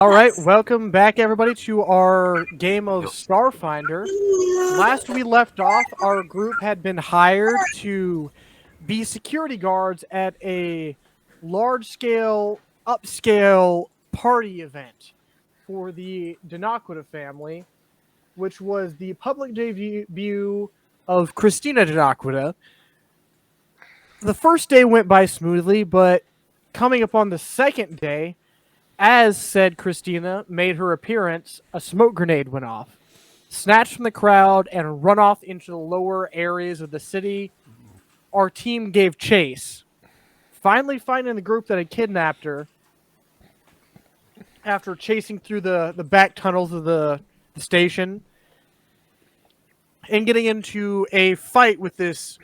All right, welcome back, everybody, to our game of Starfinder. Last we left off, our group had been hired to be security guards at a large-scale, upscale party event for the Dinaquita family, which was the public debut of Christina Dinaquita. The first day went by smoothly, but coming upon the second day, as said Christina made her appearance, a smoke grenade went off, snatched from the crowd, and run off into the lower areas of the city. Our team gave chase, finally finding the group that had kidnapped her after chasing through the back tunnels of the station and getting into a fight with this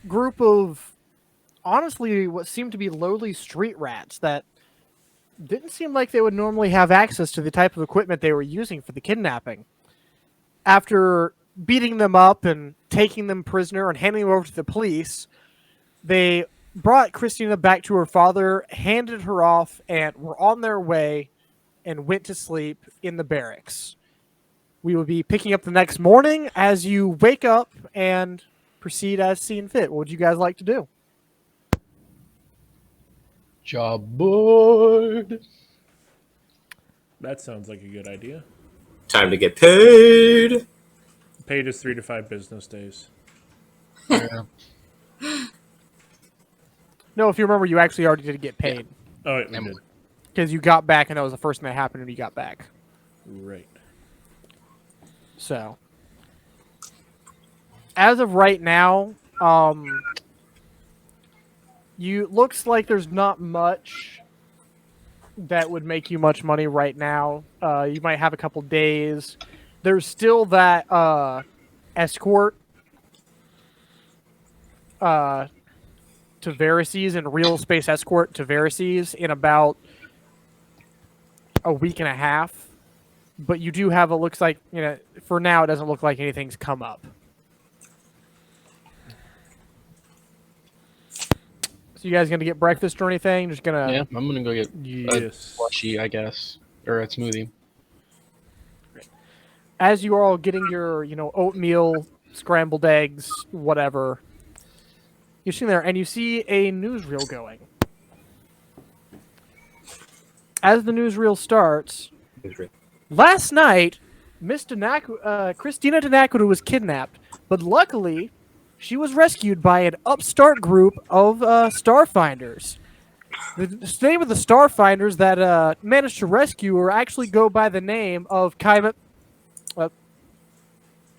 group of, honestly, what seemed to be lowly street rats that didn't seem like they would normally have access to the type of equipment they were using for the kidnapping. After beating them up and taking them prisoner and handing them over to the police, they brought Christina back to her father, handed her off, and were on their way and went to sleep in the barracks. We will be picking up the next morning as you wake up and proceed as seen fit. What would you guys like to do? Job board. That sounds like a good idea. Time to get paid. Paid is 3 to 5 business days. Yeah. No, if you remember, you actually already did get paid. Oh, wait, we did. Because you got back, and that was the first thing that happened when you got back. Right. So, as of right now, looks like there's not much that would make you much money right now. You might have a couple days. There's still that escort to Varices and real space escort to Varices in about a week and a half. But you do have, it looks like, for now it doesn't look like anything's come up. So you guys gonna get breakfast or anything? Just gonna... Yeah, I'm gonna go get a Yes. slushy, I guess, or a smoothie. As you are all getting your, oatmeal, scrambled eggs, whatever, you're sitting there and you see a newsreel going. As the newsreel starts, last night, Christina Dinaquita was kidnapped, but luckily, she was rescued by an upstart group of Starfinders. The name of the Starfinders that managed to rescue her actually go by the name of Kaima.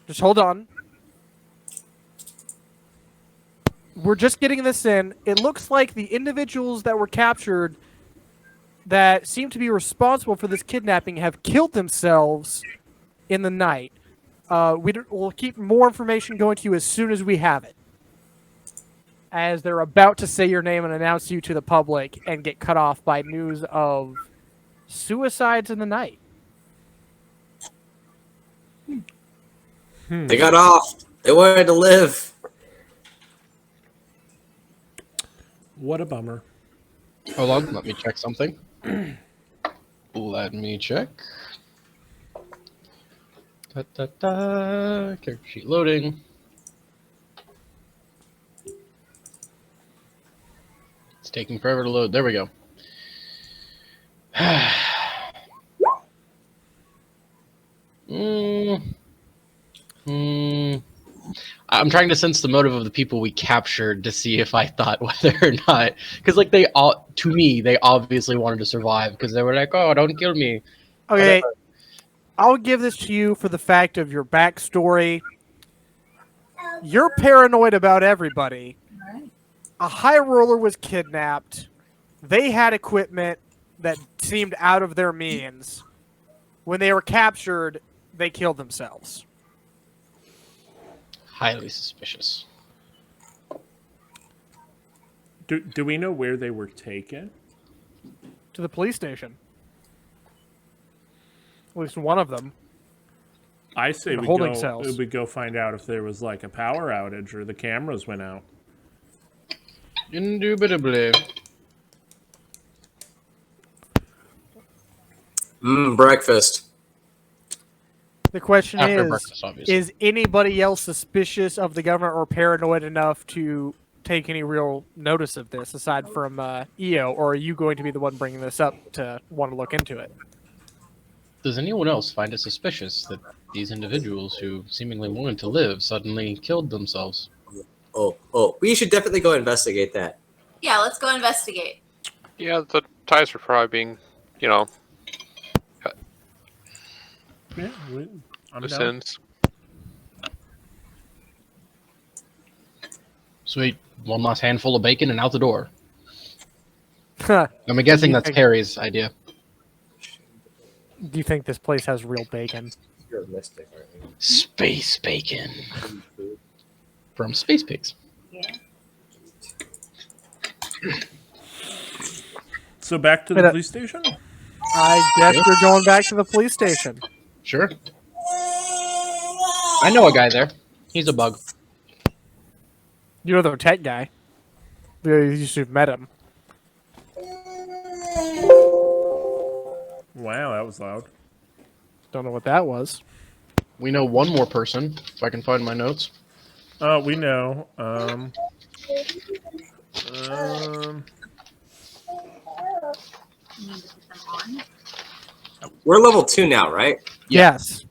Just hold on. We're just getting this in. It looks like the individuals that were captured that seem to be responsible for this kidnapping have killed themselves in the night. We'll keep more information going to you as soon as we have it. As they're about to say your name and announce you to the public and get cut off by news of suicides in the night. They got off. They wanted to live. What a bummer. Hold on, let me check something. Let me check. Character sheet loading. It's taking forever to load. There we go. I'm trying to sense the motive of the people we captured to see if I thought whether or not, because they obviously wanted to survive because they were like, "Oh, don't kill me." Okay, I'll give this to you for the fact of your backstory. You're paranoid about everybody. A high roller was kidnapped. They had equipment that seemed out of their means. When they were captured, they killed themselves. Highly suspicious. Do we know where they were taken? To the police station. At least one of them. I say we holding cells. go find out if there was like a power outage or the cameras went out. Indubitably. Breakfast. The question After is: breakfast, obviously. is anybody else suspicious of the government or paranoid enough to take any real notice of this, aside from EO, or are you going to be the one bringing this up to want to look into it? Does anyone else find it suspicious that these individuals who seemingly wanted to live suddenly killed themselves? Oh, we should definitely go investigate that. Yeah, let's go investigate. Yeah, the ties are probably being, Yeah, I'm loose down. ends. Sweet. One last handful of bacon and out the door. Do I'm guessing you that's think- Carrie's idea. you think this place has real bacon? You're a mystic, aren't you? Space bacon. From Space Pigs. Yeah. So back to the police station? I guess we're going back to the police station. Sure. I know a guy there. He's a bug. You know the tech guy. You should have met him. Wow, that was loud. Don't know what that was. We know one more person, if I can find my notes. We know. We're level 2 now, right? Yes.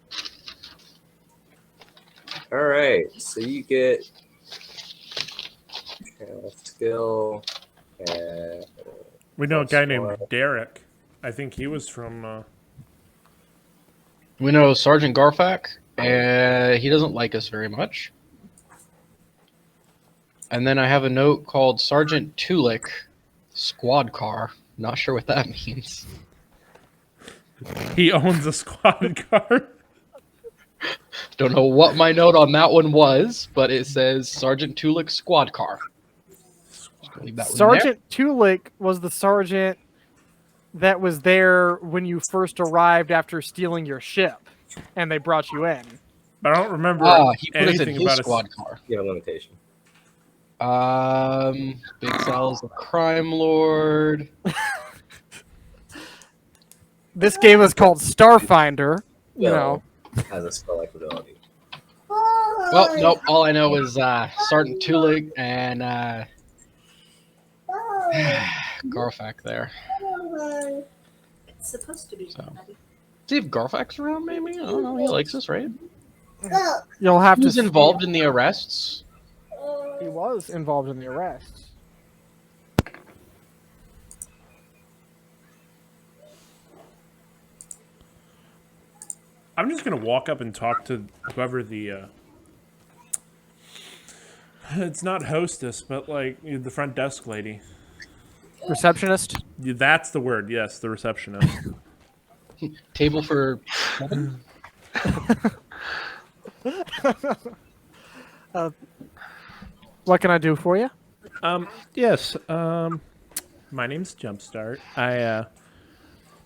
All right. So you get skill. We know a guy named Derek. I think he was from. We know Sergeant Garfak. He doesn't like us very much. And then I have a note called Sergeant Tulik, squad car. Not sure what that means. He owns a squad car. Don't know what my note on that one was, but it says Sergeant Tulik squad car. Just leave that one there. Sergeant Tulik was the sergeant that was there when you first arrived after stealing your ship, and they brought you in. But I don't remember He put us in anything his about squad car. You have a limitation. Big Sal's a crime lord. This game is called Starfinder. You know. Has a spell like ability. Well, nope. All I know is Sergeant Tulik and Garfak there. It's supposed to be. So. See if Garfak's around, maybe? I don't know. He likes us, right? You'll have He was to. involved in the arrests. He was involved in the arrests. I'm just gonna walk up and talk to whoever the. It's not hostess, but like the front desk lady. Receptionist. Yeah, that's the word. Yes, the receptionist. Table for. What can I do for you? Yes. My name's Jumpstart.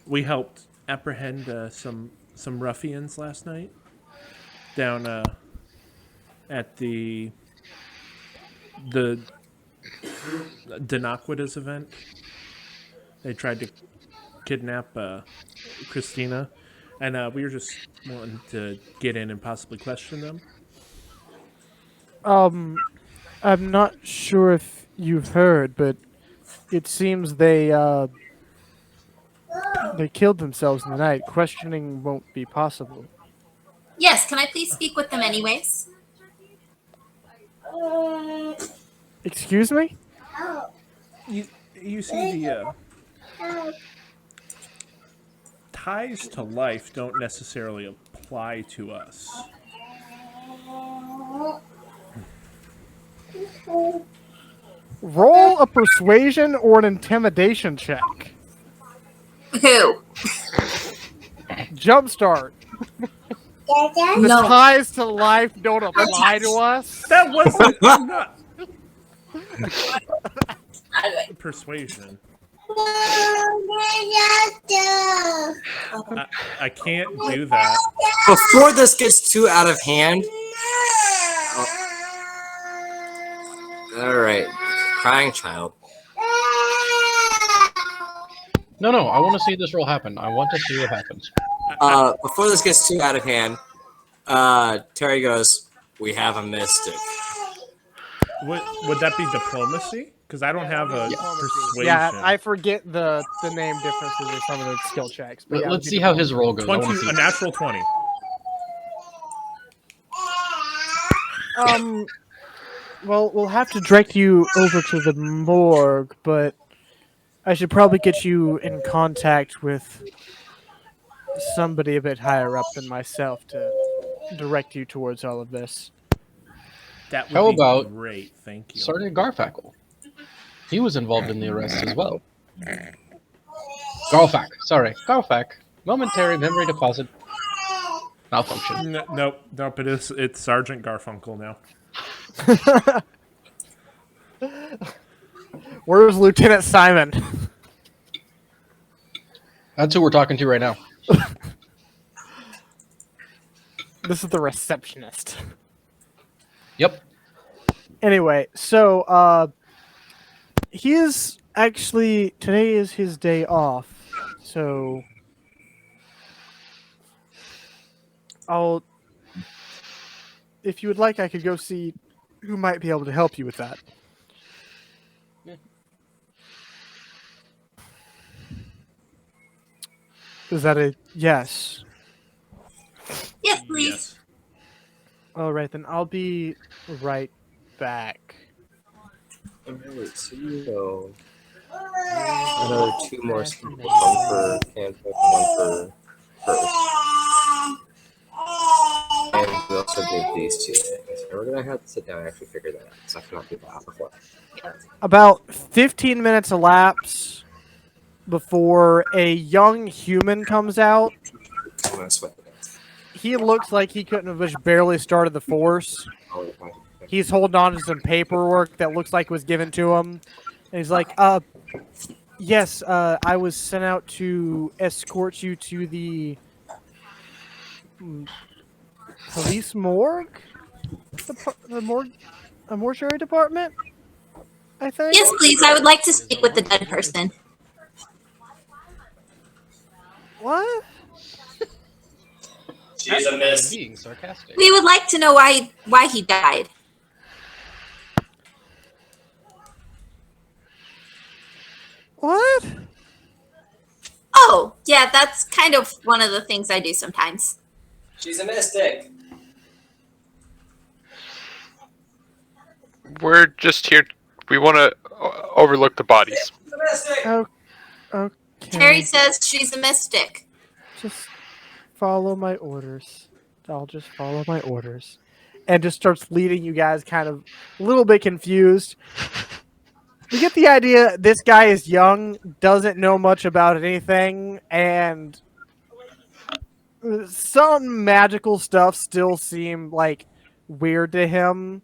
We helped apprehend some ruffians last night down at the Denoquitas event. They tried to kidnap Christina, and we were just wanting to get in and possibly question them. I'm not sure if you've heard, but it seems they killed themselves in the night. Questioning won't be possible. Yes, can I please speak with them anyways? Excuse me? You see, the ties to life don't necessarily apply to us. Roll a persuasion or an intimidation check. Who? Jumpstart. The No. ties to life don't apply to us. That wasn't I'm not How do I? persuasion. I can't do that. Before this gets too out of hand. All right, crying child. No, I want to see this roll happen. I want to see what happens. Before this gets too out of hand, Terry goes, "We have a mystic." Would that be diplomacy? Because I don't have a persuasion. Yeah, I forget the name differences of some of the skill checks. But yeah, Let's see how his roll goes. I 20, want to see. a natural 20. Well, we'll have to direct you over to the morgue, but I should probably get you in contact with somebody a bit higher up than myself to direct you towards all of this. That would How be about great. Thank you. Sergeant Garfackle. He was involved in the arrest as well. Garfack. Momentary memory deposit malfunction. Nope. It's Sergeant Garfunkel now. Where's Lieutenant Simon? That's who we're talking to right now. This is the receptionist. Yep. Anyway, so he is actually today is his day off. So if you would like, I could go see who might be able to help you with that. Yeah. Is that a yes? Yes, please. Yes. All right, then I'll be right back. Alright, so you know another 2 more skills, one for Cantrip and one for First. And we also did these 2 things. And we're gonna have to sit down and actually figure that out, because I cannot do that before. About 15 minutes elapse before a young human comes out. I'm gonna sweat it out. He looks like he couldn't have just barely started the force. Oh, fine. He's holding on to some paperwork that looks like was given to him. And he's like, yes, I was sent out to escort you to the police morgue? The mortuary department? I think? Yes, please. I would like to speak with the dead person. What? She's a miss. Being sarcastic. We would like to know why he died. What? Oh, yeah, that's kind of one of the things I do sometimes. She's a mystic. We're just here. We want to overlook the bodies. She's a mystic. Oh, okay. Terry says she's a mystic. Just follow my orders. I'll just follow my orders. And just starts leading you guys kind of a little bit confused. You get the idea this guy is young, doesn't know much about anything, and some magical stuff still seem like weird to him.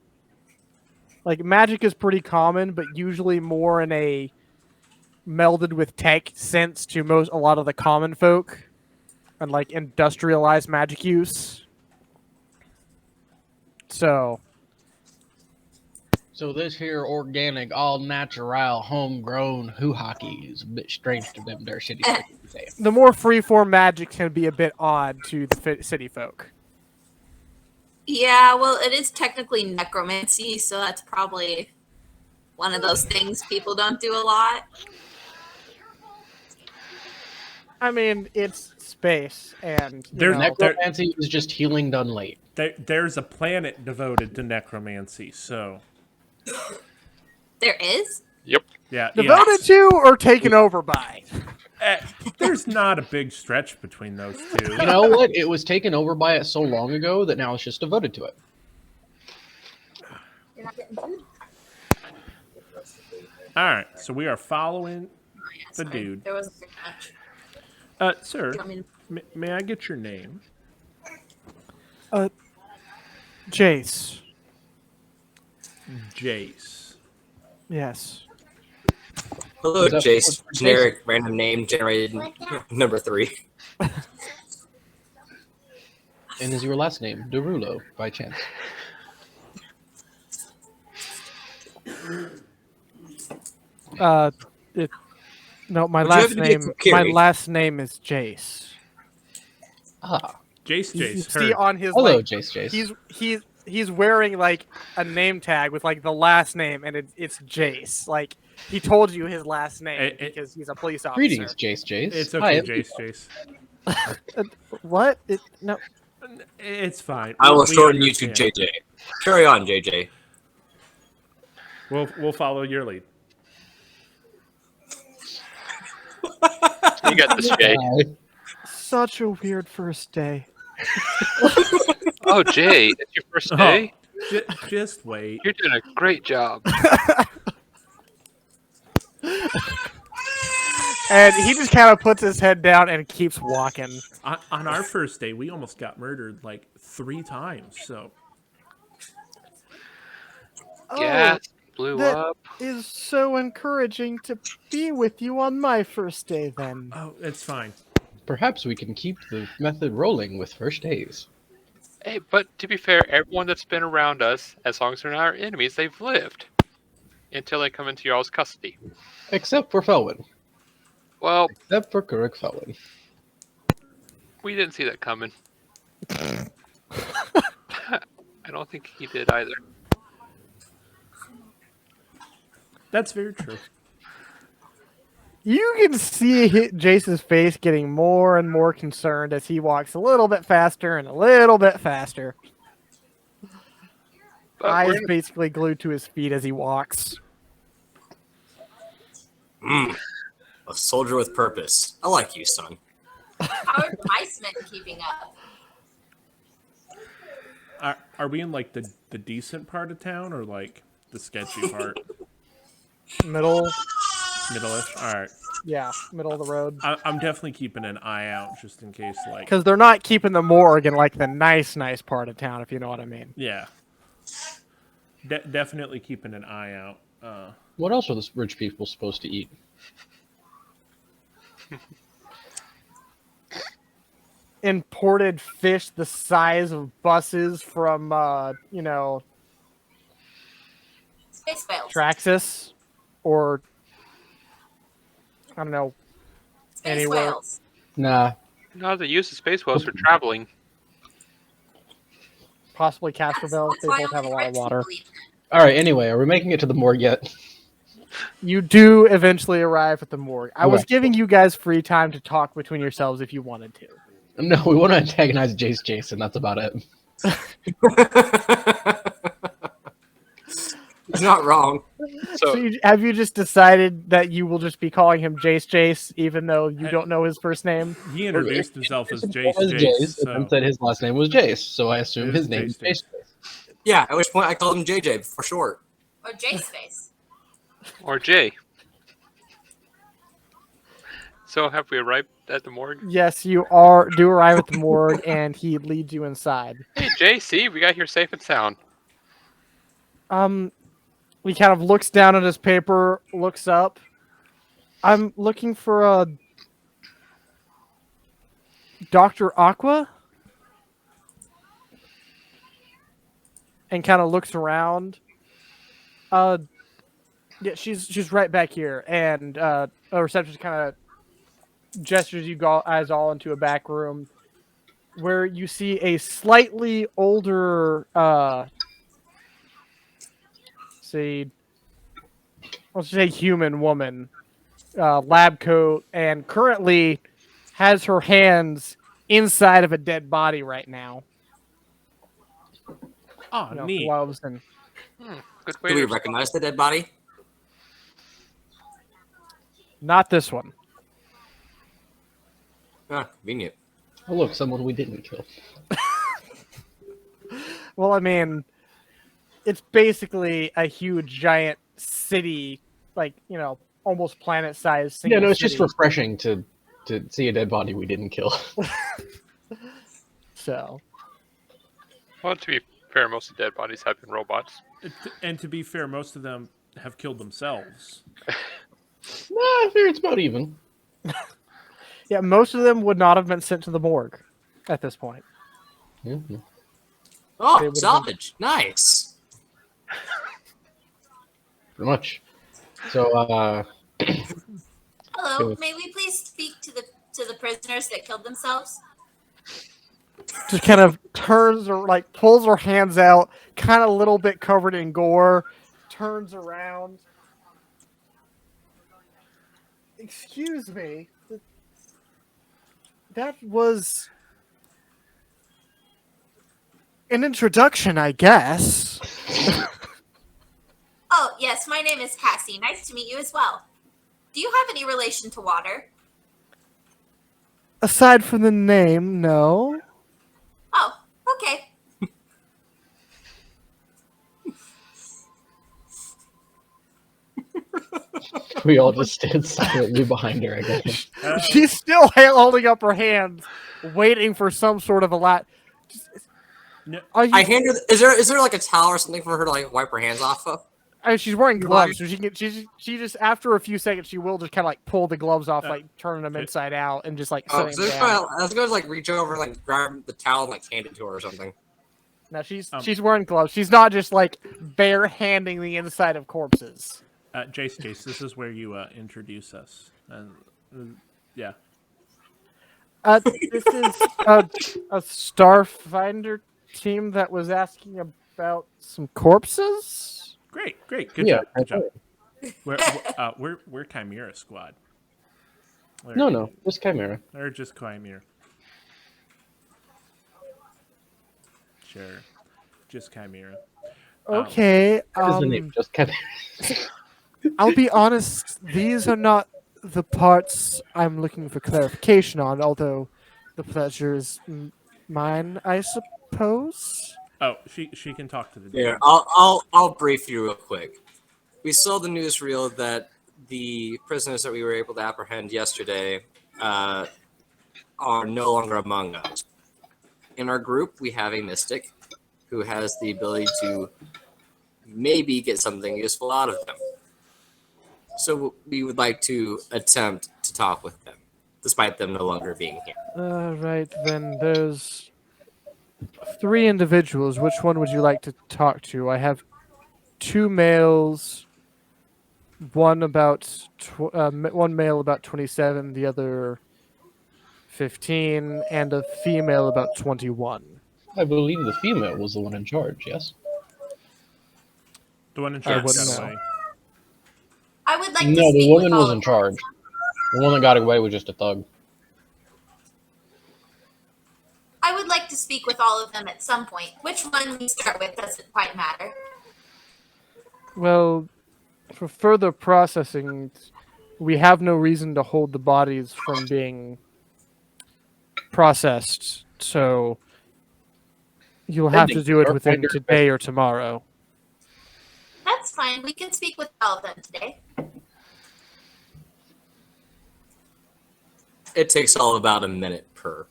Like magic is pretty common, but usually more in a melded with tech sense to a lot of the common folk and like industrialized magic use. So this here organic, all natural, homegrown hoo hockey is a bit strange to them. Their shitty say. the more freeform magic can be a bit odd to the city folk. Yeah, well, it is technically necromancy, so that's probably one of those things people don't do a lot. I mean, it's space, and you There's know, Necromancy is just healing done late. There's a planet devoted to necromancy, so There is? Yep. yeah. devoted to or taken over by. There's not a big stretch between those two. You know what? It was taken over by it so long ago that now it's just devoted to it. You're not getting food? All right, so we are following Oh, yeah, the sorry. dude. There wasn't very much. Sir, Do you want me to- may I get your name? Jace. Jace. Yes. Hello, Is that- Jace. Generic random name generated number 3. And is your last name Derulo by chance? No, my Would you have last to be name. My Kokiri? last name is Jace. Ah, Jace, You Jace, see heard. on his hello, like, Jace. Jace. he's wearing like a name tag with like the last name, and it's Jace. Like he told you his last name because he's a police officer. Greetings, Jace. Jace. It's Hi, okay, I'm Jace, Levi. Jace. What? No. It's fine. I will We shorten you to understand. JJ. Carry on, JJ. We'll follow your lead. You got this, Jay. Hi. Such a weird first day. Oh, Jay, it's your first Oh, day. just wait. You're doing a great job. And he just kind of puts his head down and keeps walking. On our first day, we almost got murdered like 3 times. So Gas blew that- up. Is so encouraging to be with you on my first day then. oh, it's fine. Perhaps we can keep the method rolling with first days. Hey, but to be fair, everyone that's been around us, as long as they're not our enemies, they've lived until they come into y'all's custody. Except for Felwyn. Well, Except for Kurik Felwyn. we didn't see that coming. I don't think he did either. That's very true. You can see Jace's face getting more and more concerned as he walks a little bit faster and a little bit faster. But Eyes we're in- basically glued to his feet as he walks. A soldier with purpose. I like you, son. How are Iceman keeping up? Are we in like the decent part of town or like the sketchy part? Middle, Middle-ish. All right. yeah, middle of the road. I'm definitely keeping an eye out just in case. Like, Because they're not keeping the morgue in like the nice part of town, if you know what I mean. yeah, definitely keeping an eye out. What else are the rich people supposed to eat? Imported fish the size of buses from, Space fails. Traxxas, or I don't know. Space anywhere. whales. Nah. No, they use the space whales for traveling. Possibly Castroville. That's They why both have a only lot of rich water. people eat them. Alright, anyway, are we making it to the morgue yet? You do eventually arrive at the morgue. I was Okay. giving you guys free time to talk between yourselves if you wanted to. No, we want to antagonize Jace Jason, that's about it. He's not wrong. So, Have you just decided that you will just be calling him Jace, even though you don't know his first name? He introduced himself as Jace. As Jace, Jace, so and said his last name was Jace, so I assume It his is name is Jace Jace. Yeah, at which point I called him JJ for short. Or Jace face. or Jay. So, have we arrived at the morgue? Yes, do arrive at the morgue, and he leads you inside. Hey, Jay, see, we got here safe and sound. He kind of looks down at his paper, looks up. I'm looking for a Dr. Aqua, and kind of looks around. Yeah, she's right back here, and a receptionist kind of gestures you guys all into a back room where you see a slightly older, let's say human woman, lab coat, and currently has her hands inside of a dead body right now. oh, You know, neat. gloves and Good way Do we to recognize the dead body? not this one. Ah, convenient. Oh look, someone we didn't kill. Well, I mean, it's basically a huge, giant city, like, almost planet-sized. Yeah, no, it's city. just refreshing to see a dead body we didn't kill. So, Well, to be fair, most of the dead bodies have been robots. And to be fair, most of them have killed themselves. Nah, I figure it's about even. yeah, most of them would not have been sent to the morgue at this point. Mhm. They Oh, would've been- salvage. Nice. Pretty much. So, Oh, Hello, Yes. may we please speak to the prisoners that killed themselves? Just kind of turns or like pulls her hands out, kind of a little bit covered in gore, turns around. Excuse me. That was an introduction, I guess. Oh, yes, my name is Cassie. Nice to meet you as well. Do you have any relation to water? Aside from the name, no. Oh, okay. We all just stand silently behind her again. She's still holding up her hands, waiting for some sort of a lot. Are you, I hand her. Is there like a towel or something for her to like wipe her hands off of? she's wearing gloves, so she just after a few seconds she will just kind of like pull the gloves off, like turning them inside out, and just like Oh, setting so them down. I was going to like reach over, like grab the towel, and like hand it to her or something. Now she's wearing gloves. She's not just like bare handing the inside of corpses. Jace, this is where you introduce us. And yeah. This is a Starfinder team that was asking about some corpses. Great. Good Yeah, job. We're Chimera Squad. No, just Chimera. Or just Chimera. Sure. Just Chimera. Okay. What is the name? Just Chimera. I'll be honest. These are not the parts I'm looking for clarification on. Although the pleasure is mine, I suppose. Oh, she can talk to the Yeah, I'll brief you real quick. We saw the newsreel that the prisoners that we were able to apprehend yesterday are no longer among us. In our group, we have a mystic who has the ability to maybe get something useful out of them. So we would like to attempt to talk with them, despite them no longer being here. Right then. There's 3 individuals. Which one would you like to talk to? I have 2 males. One about one male about 27, the other 15, and a female about 21. I believe the female was the one in charge, yes? The one in charge wouldn't got know. away. I would like to No, the speak woman with all was of in them. charge. The one that got away was just a thug. I would like to speak with all of them at some point. Which one we start with doesn't quite matter. Well, for further processing, we have no reason to hold the bodies from being processed, so you'll have to do it within today or tomorrow. That's fine. We can speak with all of them today. It takes all about a minute per.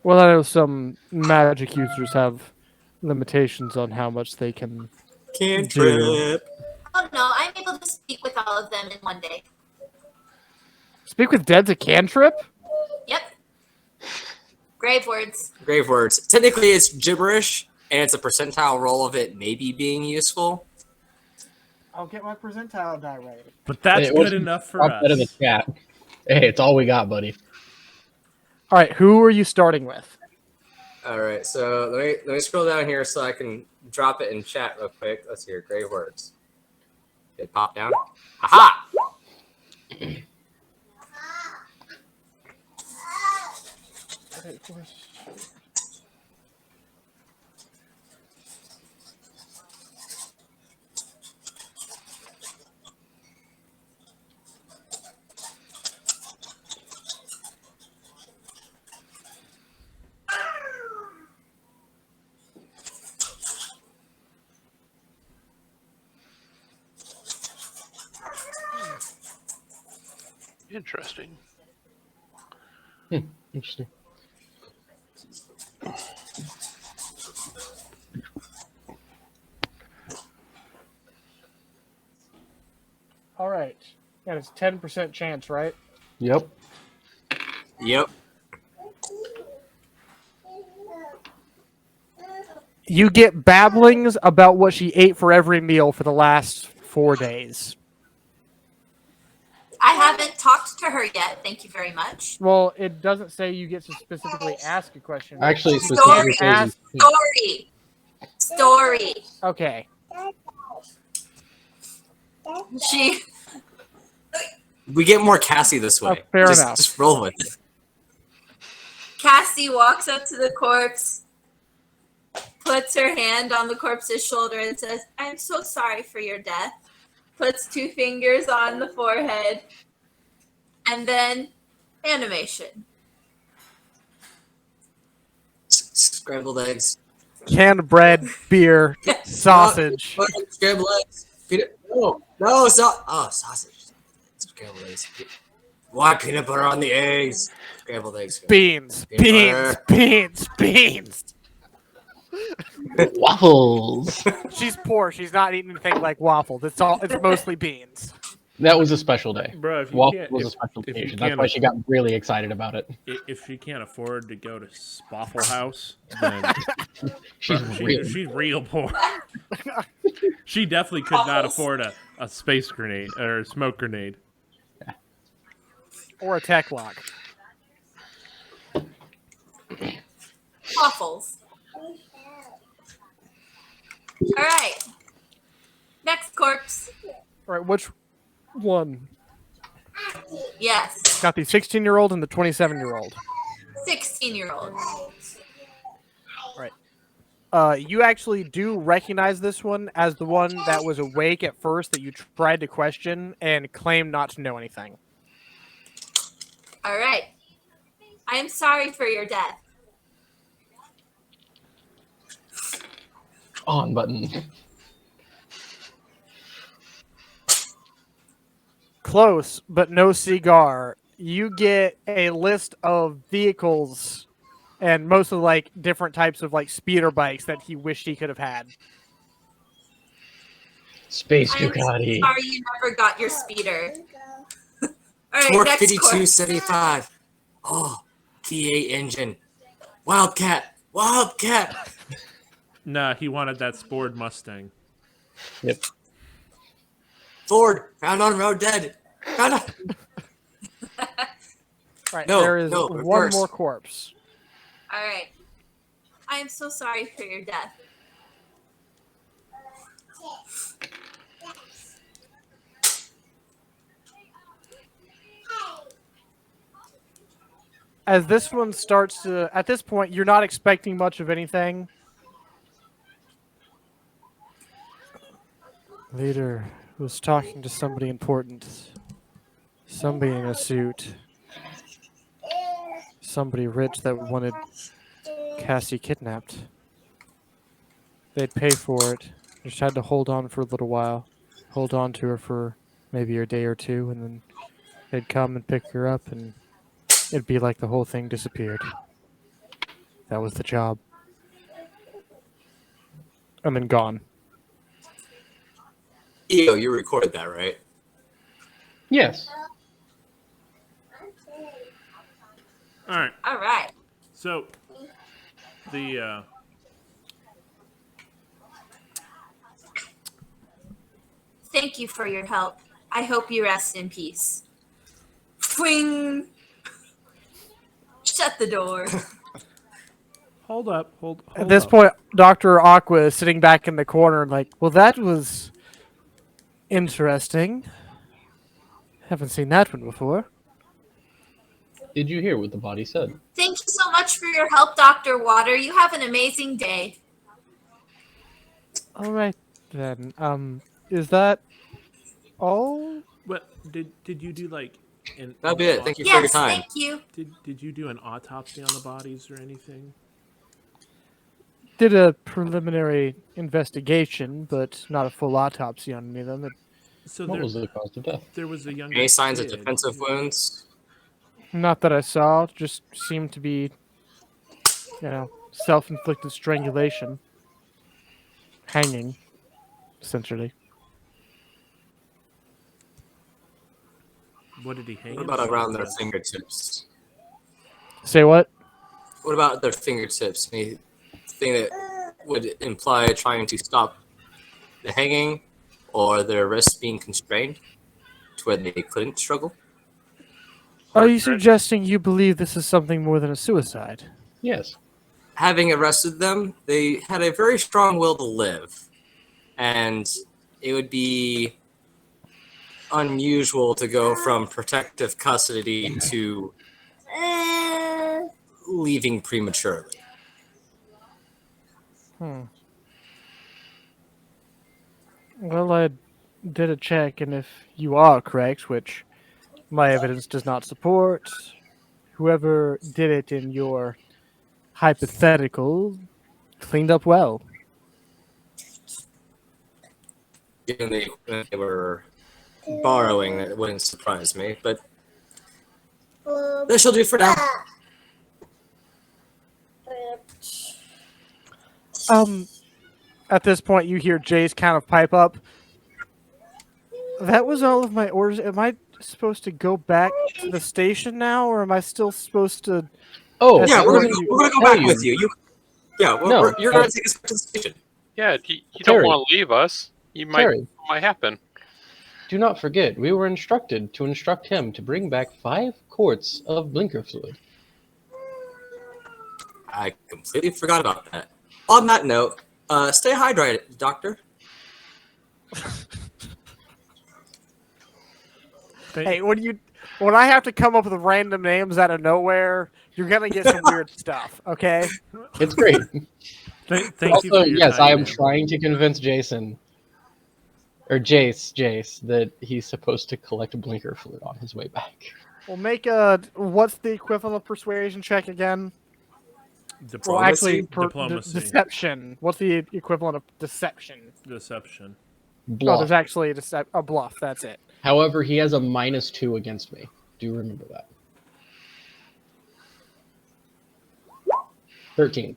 Well, I know some magic users have limitations on how much they can. Cantrip. Oh no, I'm able to speak with all of them in one day. Speak with Dead's a cantrip? Yep. Grave words. Grave words. Technically, it's gibberish, and it's a percentile roll of it maybe being useful. I'll get my percentile die right. But that's Hey, good enough for Drop that in the us. chat. Hey, it's all we got, buddy. All right, who are you starting with? All right, so let me scroll down here so I can drop it in chat real quick. Let's hear grave words. Did it pop down? Aha! Interesting. Interesting. All right. And it's 10% chance, right? Yep. Yep. You get babblings about what she ate for every meal for the last 4 days. I haven't talked to her yet. Thank you very much. Well, it doesn't say you get to specifically ask a question. Actually, You specifically can't says ask. Story. Okay. She. We get more Cassie this way. fair just, enough. Just roll with it. Cassie walks up to the corpse, puts her hand on the corpse's shoulder, and says, "I'm so sorry for your death." Puts 2 fingers on the forehead, and then animation. Scrambled eggs. Canned bread, beer, sausage. Scrambled eggs. Sausage. Scrambled eggs. Why peanut butter on the eggs? Scrambled eggs. Beans. Peanut Beans. butter. Beans. waffles. She's poor. She's not eating anything like waffles. It's mostly beans. That was a special day. Bro, if you Waffle can't, was a if, special if you occasion. That's can't, why she got really excited about it. if she can't afford to go to Spoffle House, then She's she's real poor. She definitely could not afford a space grenade or a smoke grenade. Or a tech lock. Waffles. All right. Next corpse. All right, which one? Yes. Got the 16-year-old and the 27-year-old. 16-year-old. You actually do recognize this one as the one that was awake at first that you tried to question and claimed not to know anything. All right. I am sorry for your death. On button. Close, but no cigar. You get a list of vehicles and most of like different types of like speeder bikes that he wished he could have had. Space I am Ducati. sorry you never got your speeder. All right, Torque next corpse. 5275. Oh, T8 engine. Wildcat. Nah, he wanted that spored Mustang. Yep. Ford. Found on road dead. Found on. Right, No, there is no, one reverse. more corpse. All right. I am so sorry for your death. As this one starts to, at this point, you're not expecting much of anything. Leader was talking to somebody important. Somebody in a suit. Somebody rich that wanted Cassie kidnapped. They'd pay for it. Just had to hold on for a little while. Hold on to her for maybe a day or two, and then they'd come and pick her up, and it'd be like the whole thing disappeared. That was the job. And then gone. EO, you recorded that, right? Yes. All right. All right. So the Thank you for your help. I hope you rest in peace. Swing. Shut the door. hold up. At this up. point, Dr. Aqua is sitting back in the corner like, well, that was interesting. Haven't seen that one before. Did you hear what the body said? Thank you so much for your help, Dr. Water. You have an amazing day. All right, then. Is that all? What did you do like? That'll be it. Thank you for your Yes, time. thank you. Did you do an autopsy on the bodies or anything? Did a preliminary investigation, but not a full autopsy on any of them. So What was the cause of death? there was a young. Any signs of kid. defensive wounds? Not that I saw. Just seemed to be, self-inflicted strangulation. Hanging, essentially. What did he hang? What about himself around their with? fingertips? Say what? What about their fingertips? Anything that would imply trying to stop the hanging or their wrists being constrained to where they couldn't struggle. Are you suggesting you believe this is something more than a suicide? Yes. Having arrested them, they had a very strong will to live, and it would be unusual to go from protective custody to leaving prematurely. Well, I did a check, and if you are correct, which my evidence does not support, whoever did it in your hypothetical cleaned up well. Given the equipment they were borrowing, it wouldn't surprise me, but this shall do for now. At this point, you hear Jace kind of pipe up. That was all of my orders. Am I supposed to go back to the station now, or am I still supposed to? Oh, Yeah, I we're was gonna gonna go tell back with you. No, You're gonna take us back to the station. Yeah, you don't Terry. want to leave us. You Terry. might happen. Do not forget, we were instructed to instruct him to bring back 5 quarts of blinker fluid. I completely forgot about that. On that note, stay hydrated, Doctor. Hey, when I have to come up with random names out of nowhere, you're gonna get some weird stuff. Okay. It's great. Thank you Also, for your yes, time, I am man. trying to convince Jace, that he's supposed to collect blinker fluid on his way back. We'll make what's the equivalent of persuasion check again? Well, actually, Diplomacy. deception. What's the equivalent of deception? Deception. Oh, Bluff. there's actually a bluff. That's it. However, he has a -2 against me. Do you remember that? 13.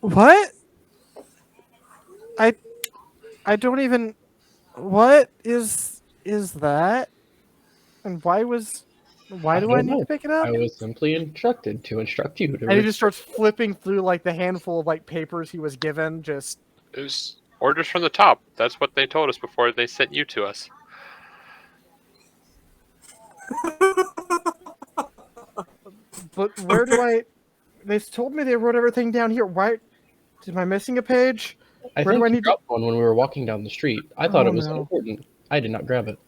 What? I don't even. What is that? And why do I don't need know. to pick it up? I was simply instructed to instruct you to. And he just starts flipping through like the handful of like papers he was given. Just It was orders from the top. That's what they told us before they sent you to us. but where do I? They told me they wrote everything down here. Why? Am I missing a page? I Where think do I you need to- dropped one when we were walking down the street. I thought Oh, it was no. important. I did not grab it.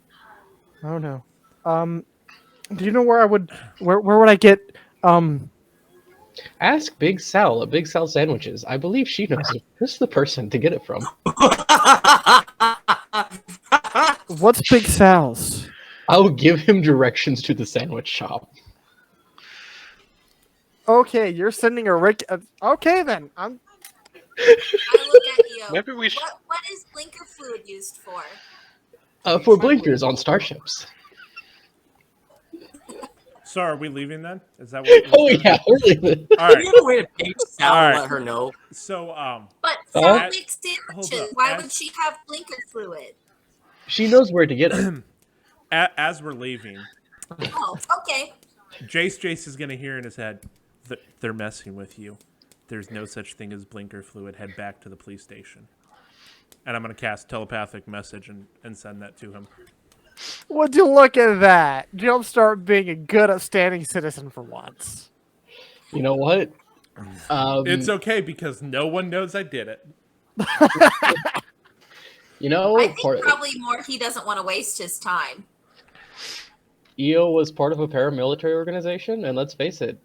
Oh no. Do you know where I would? Where would I get? Ask Big Sal at Big Sal Sandwiches. I believe she knows who's the person to get it from. What's Big Sal's? I'll give him directions to the sandwich shop. Okay, you're sending a Rick. Okay then. I look at you. Maybe we should. What is blinker fluid used for? For blinkers on starships. So are we leaving then? Is that what? Oh yeah, really? All Do right. you have a way to page Sal All and right. let her know? So But Huh? Sal makes Hold sandwiches. up. Why would she have blinker fluid? She knows where to get it. as we're leaving, Oh, okay. Jace is gonna hear in his head that they're messing with you. There's no such thing as blinker fluid. Head back to the police station. And I'm gonna cast telepathic message and send that to him. Would you look at that? Jumpstart being a good, upstanding citizen for once. You know what? It's okay because no one knows I did it. You know, I think probably more he doesn't want to waste his time. EO was part of a paramilitary organization, and let's face it,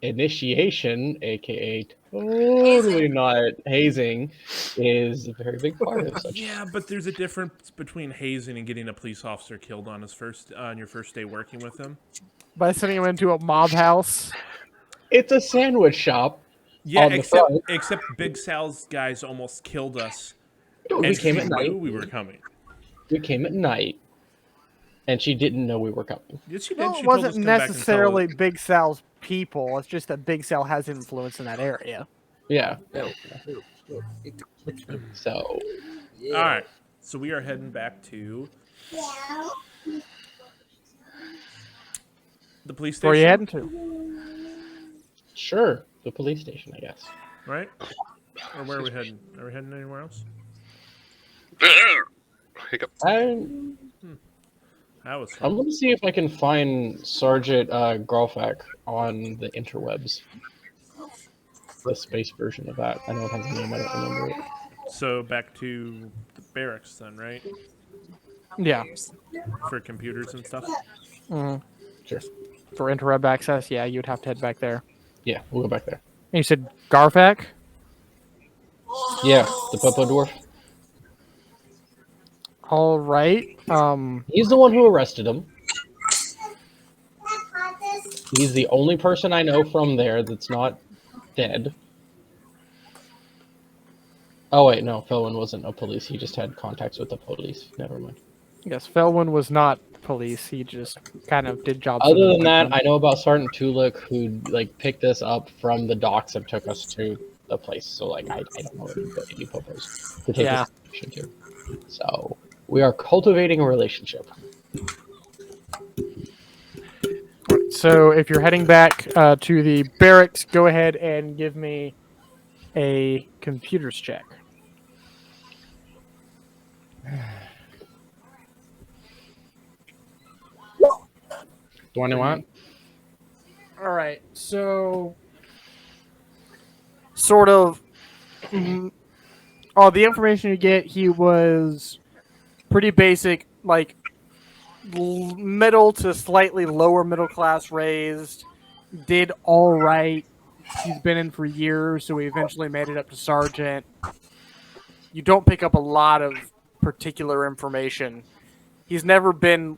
initiation, aka totally not hazing, is a very big part of such. Yeah, but there's a difference between hazing and getting a police officer killed on your first day working with him. By sending him into a mob house. It's a sandwich shop. Yeah, On the front. except Big Sal's guys almost killed us. We And came she at knew night. we were coming. We came at night, and she didn't know we were coming. Yes, she did. Well, She it told us wasn't to come back and tell necessarily us. Big Sal's people. It's just that Big Sal has influence in that area. Yeah. No. So All right, so we are heading back to the police station. Where are you heading to? sure, the police station, I guess. Right? Or where are we heading? Are we heading anywhere else? Hiccup. I'm That was fun. going to see if I can find Sergeant Grofak on the interwebs. The space version of that. I know it has a name, I don't remember it. So back to the barracks then, right? Yeah. For computers and stuff. Mhm. Sure. For interweb access, yeah, you'd have to head back there. Yeah, we'll go back there. And you said Garfak? Yeah, the Popo Dwarf. All right. He's the one who arrested him. He's the only person I know from there that's not dead. Oh wait, no, Felwyn wasn't a police. He just had contacts with the police. Never mind. yes, Felwyn was not police. He just kind of did jobs. for Other them than that, like I know about Sergeant Tulik, who like picked us up from the docks and took us to the place. So like, I don't know any popos to take Yeah. this information to. So we are cultivating a relationship. So if you're heading back to the barracks, go ahead and give me a computers check. Do I want? All right. So sort of the information you get, he was pretty basic, like middle to slightly lower middle class raised, did all right. He's been in for years, so he eventually made it up to sergeant. You don't pick up a lot of particular information. He's never been,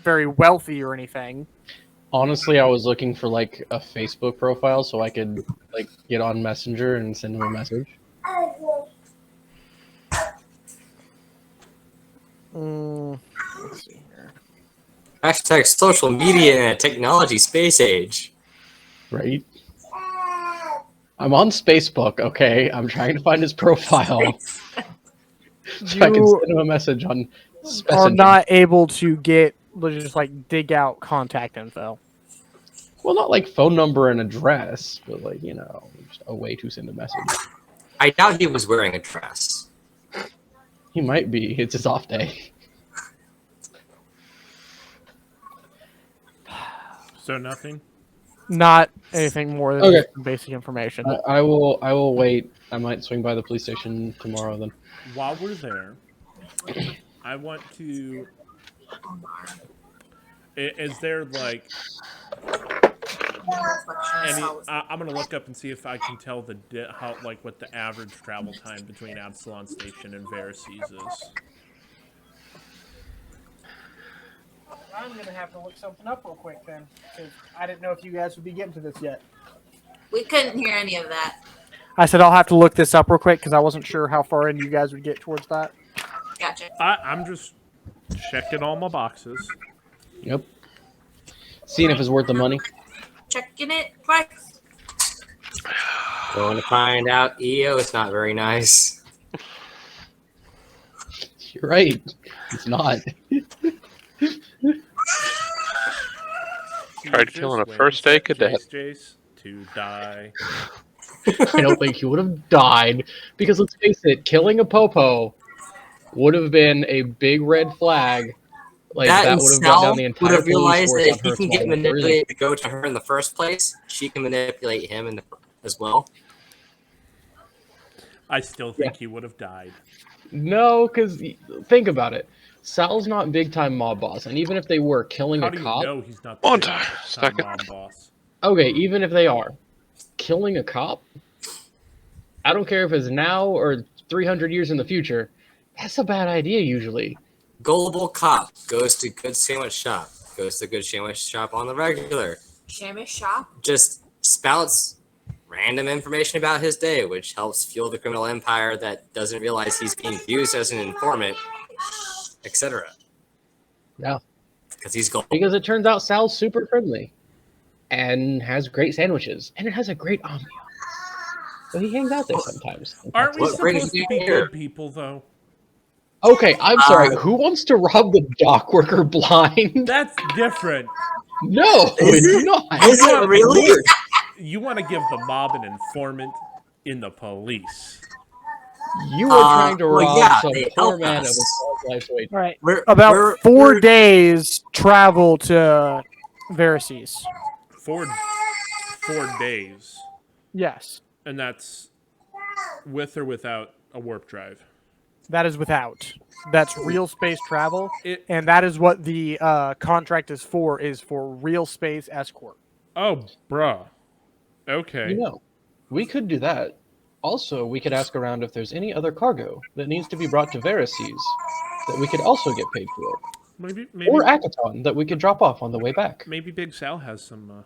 very wealthy or anything. Honestly, I was looking for like a Facebook profile so I could like get on Messenger and send him a message. Let's see here. Hashtag social media in a technology space age. Right? I'm on Spacebook, okay? I'm trying to find his profile so I can You send him a message on are Messenger. not able to get, just like dig out contact info. Well, not like phone number and address, but like, just a way to send a message. I doubt he was wearing a dress. He might be. It's his off day. So nothing. Not anything more than Okay. just some basic information. I will wait. I might swing by the police station tomorrow then. While we're there, I want to. Is there like any? I'm gonna look up and see if I can tell what the average travel time between Absalon Station and Verices is. I'm gonna have to look something up real quick then, because I didn't know if you guys would be getting to this yet. We couldn't hear any of that. I said I'll have to look this up real quick because I wasn't sure how far in you guys would get towards that. Gotcha. I'm just checking all my boxes. Yep. Seeing if it's worth the money. Checking it twice. Going to find out EO is not very nice. You're right. It's not. Tried killing a first day cadet. Jace to die. I don't think he would have died because let's face it, killing a Popo would have been a big red flag. Like that would have got down the entire would have police realized force that on if he her can get small version. manipulated to go to her in the first place, she can manipulate him as well. I still think he would have died. No, because think about it. Sal's not big time mob boss, and even if they were killing How a do you cop, know he's not the One big time, time second. mob boss? okay, even if they are killing a cop, I don't care if it's now or 300 years in the future. That's a bad idea usually. Gullible cop goes to good sandwich shop. Goes to good sandwich shop on the regular. Shamish shop. Just spouts random information about his day, which helps fuel the criminal empire that doesn't realize he's being used as an informant, etc. Yeah. Because he's gullible. Because it turns out Sal's super friendly and has great sandwiches, and it has a great ambiance. So he hangs out there sometimes. Aren't we What brings supposed to you be here? good people, though? Okay, I'm sorry. Who wants to rob the dock worker blind? That's different. No, Is it's it? not. Is it really? You want to give the mob an informant? in the police. You were trying to well, rob yeah, some they poor helped man of us. his life's wage. All right. We're About we're- 4 we're- days travel to Verices. 4 days, Yes, and that's with or without a warp drive. that is without. That's real space travel, It- and that is what the contract is for real space escort. Oh, bruh. Okay. You know, we could do that. Also, we could ask around if there's any other cargo that needs to be brought to Verices that we could also get paid for. Maybe Or Akaton that we could drop off on the way back. maybe Big Sal has some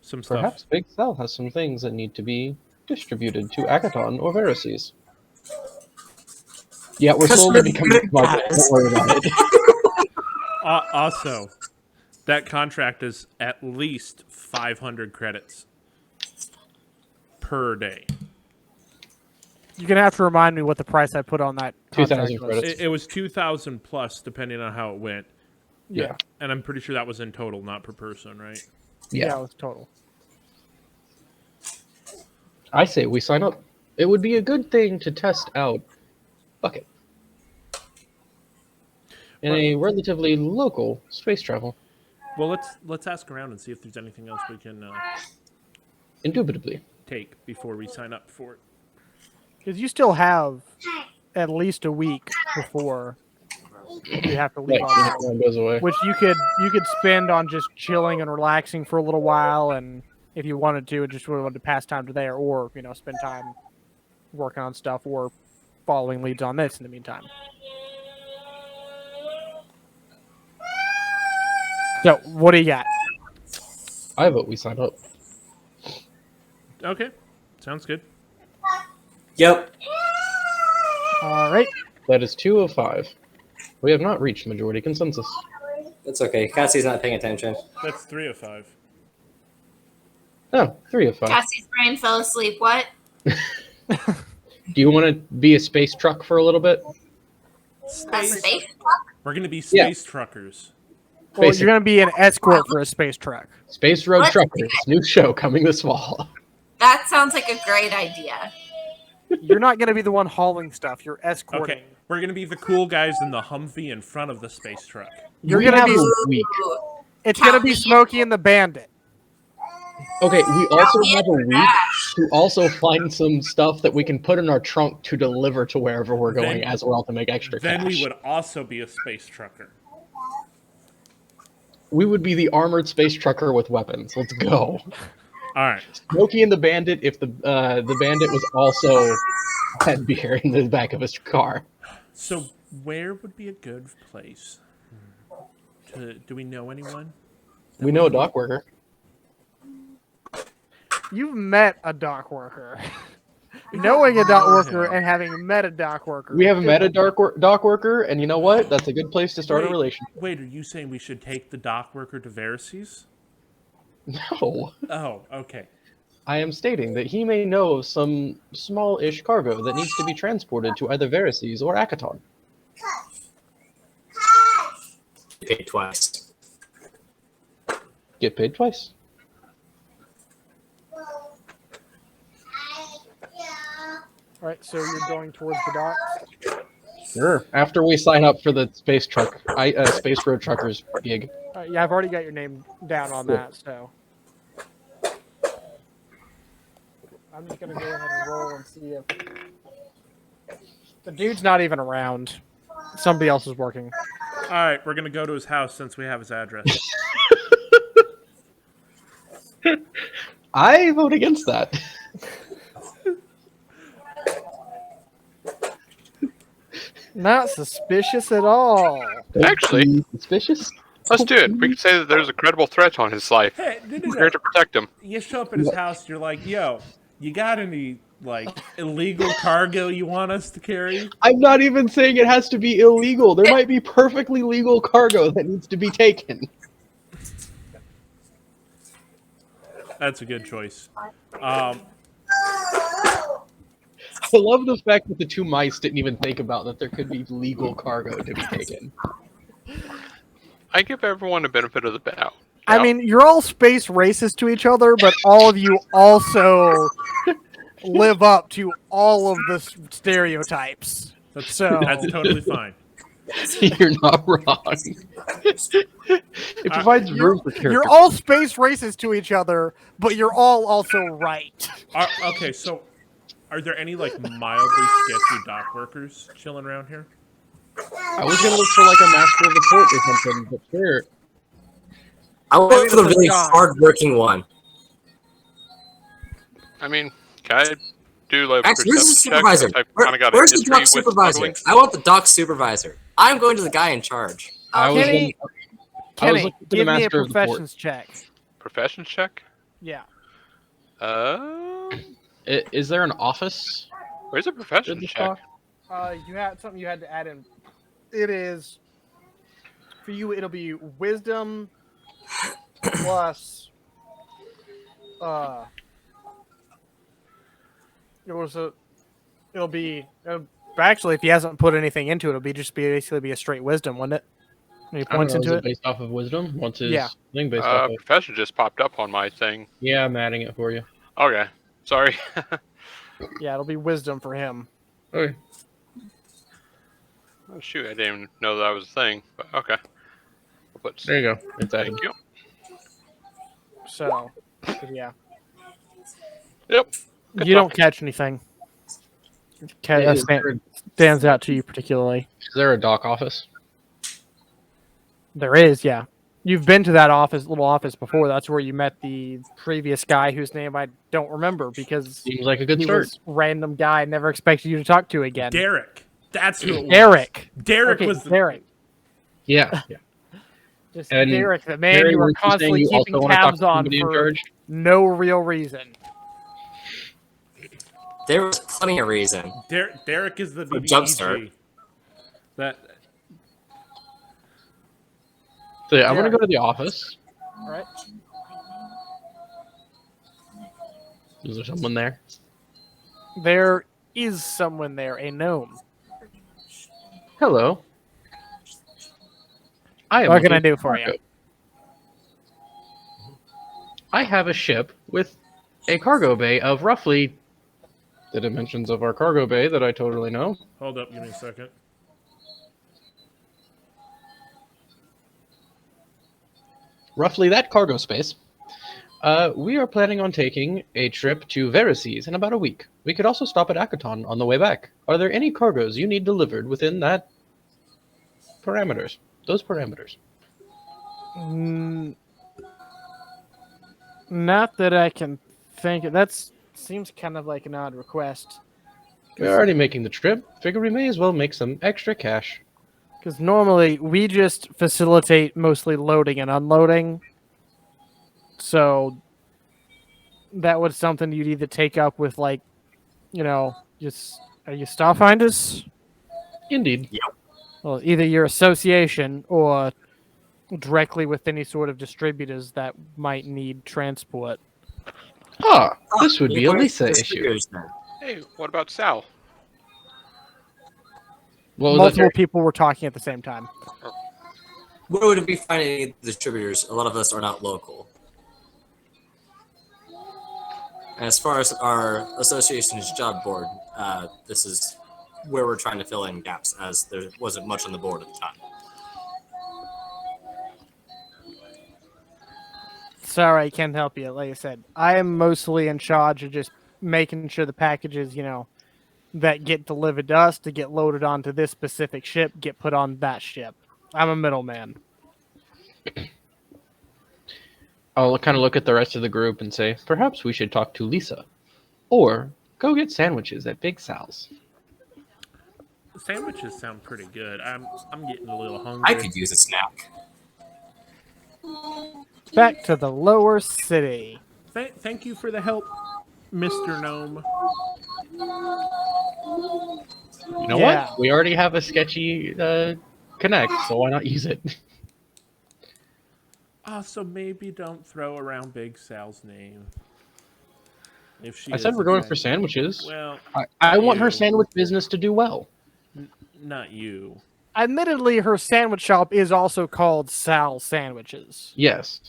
stuff. Perhaps Big Sal has some things that need to be distributed to Akaton or Verices. Yeah, we're slowly becoming smart. Don't worry about it. Also, that contract is at least 500 credits per day. You're gonna have to remind me what the price I put on that 2,000 contract was. credits. It was 2,000 plus, depending on how it went. Yeah, And I'm pretty sure that was in total, not per person, right? yeah, it was total. I say we sign up. It would be a good thing to test out Bucket in a relatively local space travel. Well, let's ask around and see if there's anything else we can Indubitably. take before we sign up for it. Because you still have at least a week before you have to leave Right, on when it goes away. which you could spend on just chilling and relaxing for a little while, and if you wanted to, just wanted to pass time to there, or spend time working on stuff or following leads on this in the meantime. So, what do you got? I vote we sign up. Okay, sounds good. Yep. All right. That is 2 of 5. We have not reached majority consensus. That's okay. Cassie's not paying attention. That's 3 of 5. Oh, 3 of 5. Cassie's brain fell asleep. What? Do you want to be a space truck for a little bit? A Space. space? We're gonna be Yeah. space truckers. Well, Basic. you're going to be an escort for a space truck. Space Road What? Truckers, new show coming this fall. That sounds like a great idea. You're not going to be the one hauling stuff. You're escorting. Okay, we're gonna be the cool guys in the Humvee in front of the space truck. You're We going to have be. a week. Ooh, It's going to be Smokey and the Bandit. Okay, we also me have a in week trash. to also find some stuff that we can put in our trunk to deliver to wherever we're going Then- as well to make extra Then cash. we would also be a space trucker. We would be the armored space trucker with weapons. Let's go. All right. Smokey and the Bandit if the Bandit was also had beer in the back of his car. So where would be a good place? Do we know anyone? We know a dock worker. You've met a dock worker. Knowing a dock worker and having met a dock worker. We haven't met a dock worker, and you know what? That's a good place to start a Wait. relationship. Wait, are you saying we should take the dock worker to Verices? No. Oh, okay. I am stating that he may know of some small-ish cargo that needs to be transported to either Verices or Akaton. Paid twice. Get paid twice. All right, so you're going towards the docks. Sure. After we sign up for the space truck, space road truckers gig. Yeah, I've already got your name down on Cool. that, so. I'm just gonna go ahead and roll and see if the dude's not even around. Somebody else is working. All right, we're gonna go to his house since we have his address. I vote against that. Not suspicious at all. Actually, Suspicious? let's do it. We could say that there's a credible threat on his life. Hey, We're here to protect him. You show up at his house, you're like, yo, you got any illegal cargo you want us to carry? I'm not even saying it has to be illegal. There might be perfectly legal cargo that needs to be taken. That's a good choice. I love the fact that the two mice didn't even think about that there could be legal cargo to be taken. I give everyone the benefit of the doubt. I mean, you're all space racist to each other, but all of you also live up to all of the stereotypes. That's So- that's totally fine. You're not wrong. It provides room for character. You're all space racist to each other, but you're all also right. Okay, so are there any like mildly sketchy dock workers chilling around here? I was gonna look for like a master of the port or something, but sure. I went for the Maybe really it's a job. hard-working one. I mean, can I do like Actually, where's the perception check? supervisor? Since I've kinda got a Where's the history dock with supervisor? smuggling? I want the dock supervisor. I'm going to the guy in charge. I was Kenny, I was Kenny, looking for the give me a master of the port. professions check. Profession check? Yeah. Is there an office? Where's a profession in the check? dock? You had something you had to add in. It is for you. It'll be wisdom plus. It'll be actually if he hasn't put anything into it, it'll be just basically be a straight wisdom, wouldn't it? Any I don't points know, into is it? based off of wisdom. What's his Yeah. thing based off of? Profession just popped up on my thing. Yeah, I'm adding it for you. Okay, sorry. Yeah, it'll be wisdom for him. Okay. Oh, shoot, I didn't even know that was a thing. But okay. I'll put- There you go. It's added. Thank you. So, yeah, Yep. Good you don't talking. catch anything. Is Stands out to you particularly. there a dock office? There is, yeah. You've been to that little office before. That's where you met the previous guy whose name I don't remember because Seems like a good he start. was random guy I never expected you to talk to again. Derek. That's who it was. Derek. Derek Okay, was the Derek. Yeah. Just And Derek, the man Gary, you were weren't you saying constantly you also keeping wanna talk tabs to on somebody in for charge? no real reason. There was plenty of reason. Derek is the For BBEG. Jumpstart. That So yeah, I'm gonna Derek. go to the office. All right. Is there someone there? There is someone there, a gnome. Hello. I am What can I looking do for you? cargo. I have a ship with a cargo bay of roughly the dimensions of our cargo bay that I totally know. hold up, give me a second. Roughly that cargo space. We are planning on taking a trip to Verices in about a week. We could also stop at Akaton on the way back. Are there any cargoes you need delivered within that parameters? Those parameters. Not that I can think of. That seems kind of like an odd request. We're already making the trip. Figure we may as well make some extra cash. Because normally we just facilitate mostly loading and unloading. So that was something you'd either take up with, like, just are you Starfinders? Indeed. Well, either your association or directly with any sort of distributors that might need transport. Ah, this would be a You're going Lisa to the issue. speakers then. Hey, what about Sal? What was that, Multiple Terry? people were talking at the same time. Where would it be finding distributors? A lot of us are not local. As far as our association's job board, this is where we're trying to fill in gaps, as there wasn't much on the board at the time. Sorry, I can't help you. Like I said, I am mostly in charge of just making sure the packages, that get delivered to us to get loaded onto this specific ship get put on that ship. I'm a middleman. I'll kind of look at the rest of the group and say, perhaps we should talk to Lisa. Or go get sandwiches at Big Sal's. Sandwiches sound pretty good. I'm getting a little hungry. I could use a snack. Back to the lower city. Thank you for the help, Mr. Gnome. You know Yeah. what? We already have a sketchy connect, so why not use it? So maybe don't throw around Big Sal's name. If she I said is we're going for offended. sandwiches. Well, I want her you. sandwich business to do well. not you. Admittedly, her sandwich shop is also called Sal Sandwiches. Yes.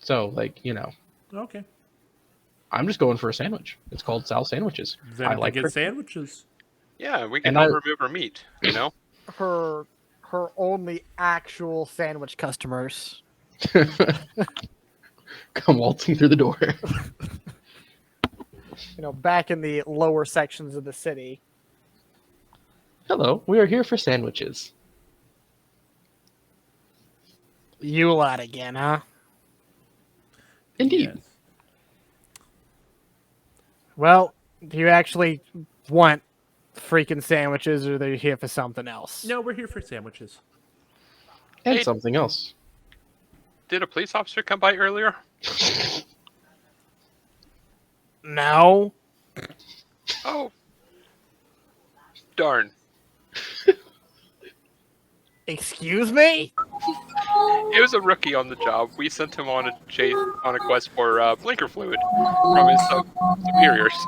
So, Okay. I'm just going for a sandwich. It's called Sal Sandwiches. Then I we like get turkey. sandwiches. Yeah, we can And I- remove our meat. You know. Her only actual sandwich customers. Come waltzing through the door. Back in the lower sections of the city. Hello, we are here for sandwiches. You lot again, huh? Indeed. Yes. Well, do you actually want freaking sandwiches, or are you here for something else? No, we're here for sandwiches. And Hey. something else. Did a police officer come by earlier? No. Oh. Darn. Excuse me? It was a rookie on the job. We sent him on a quest for blinker fluid from his superiors.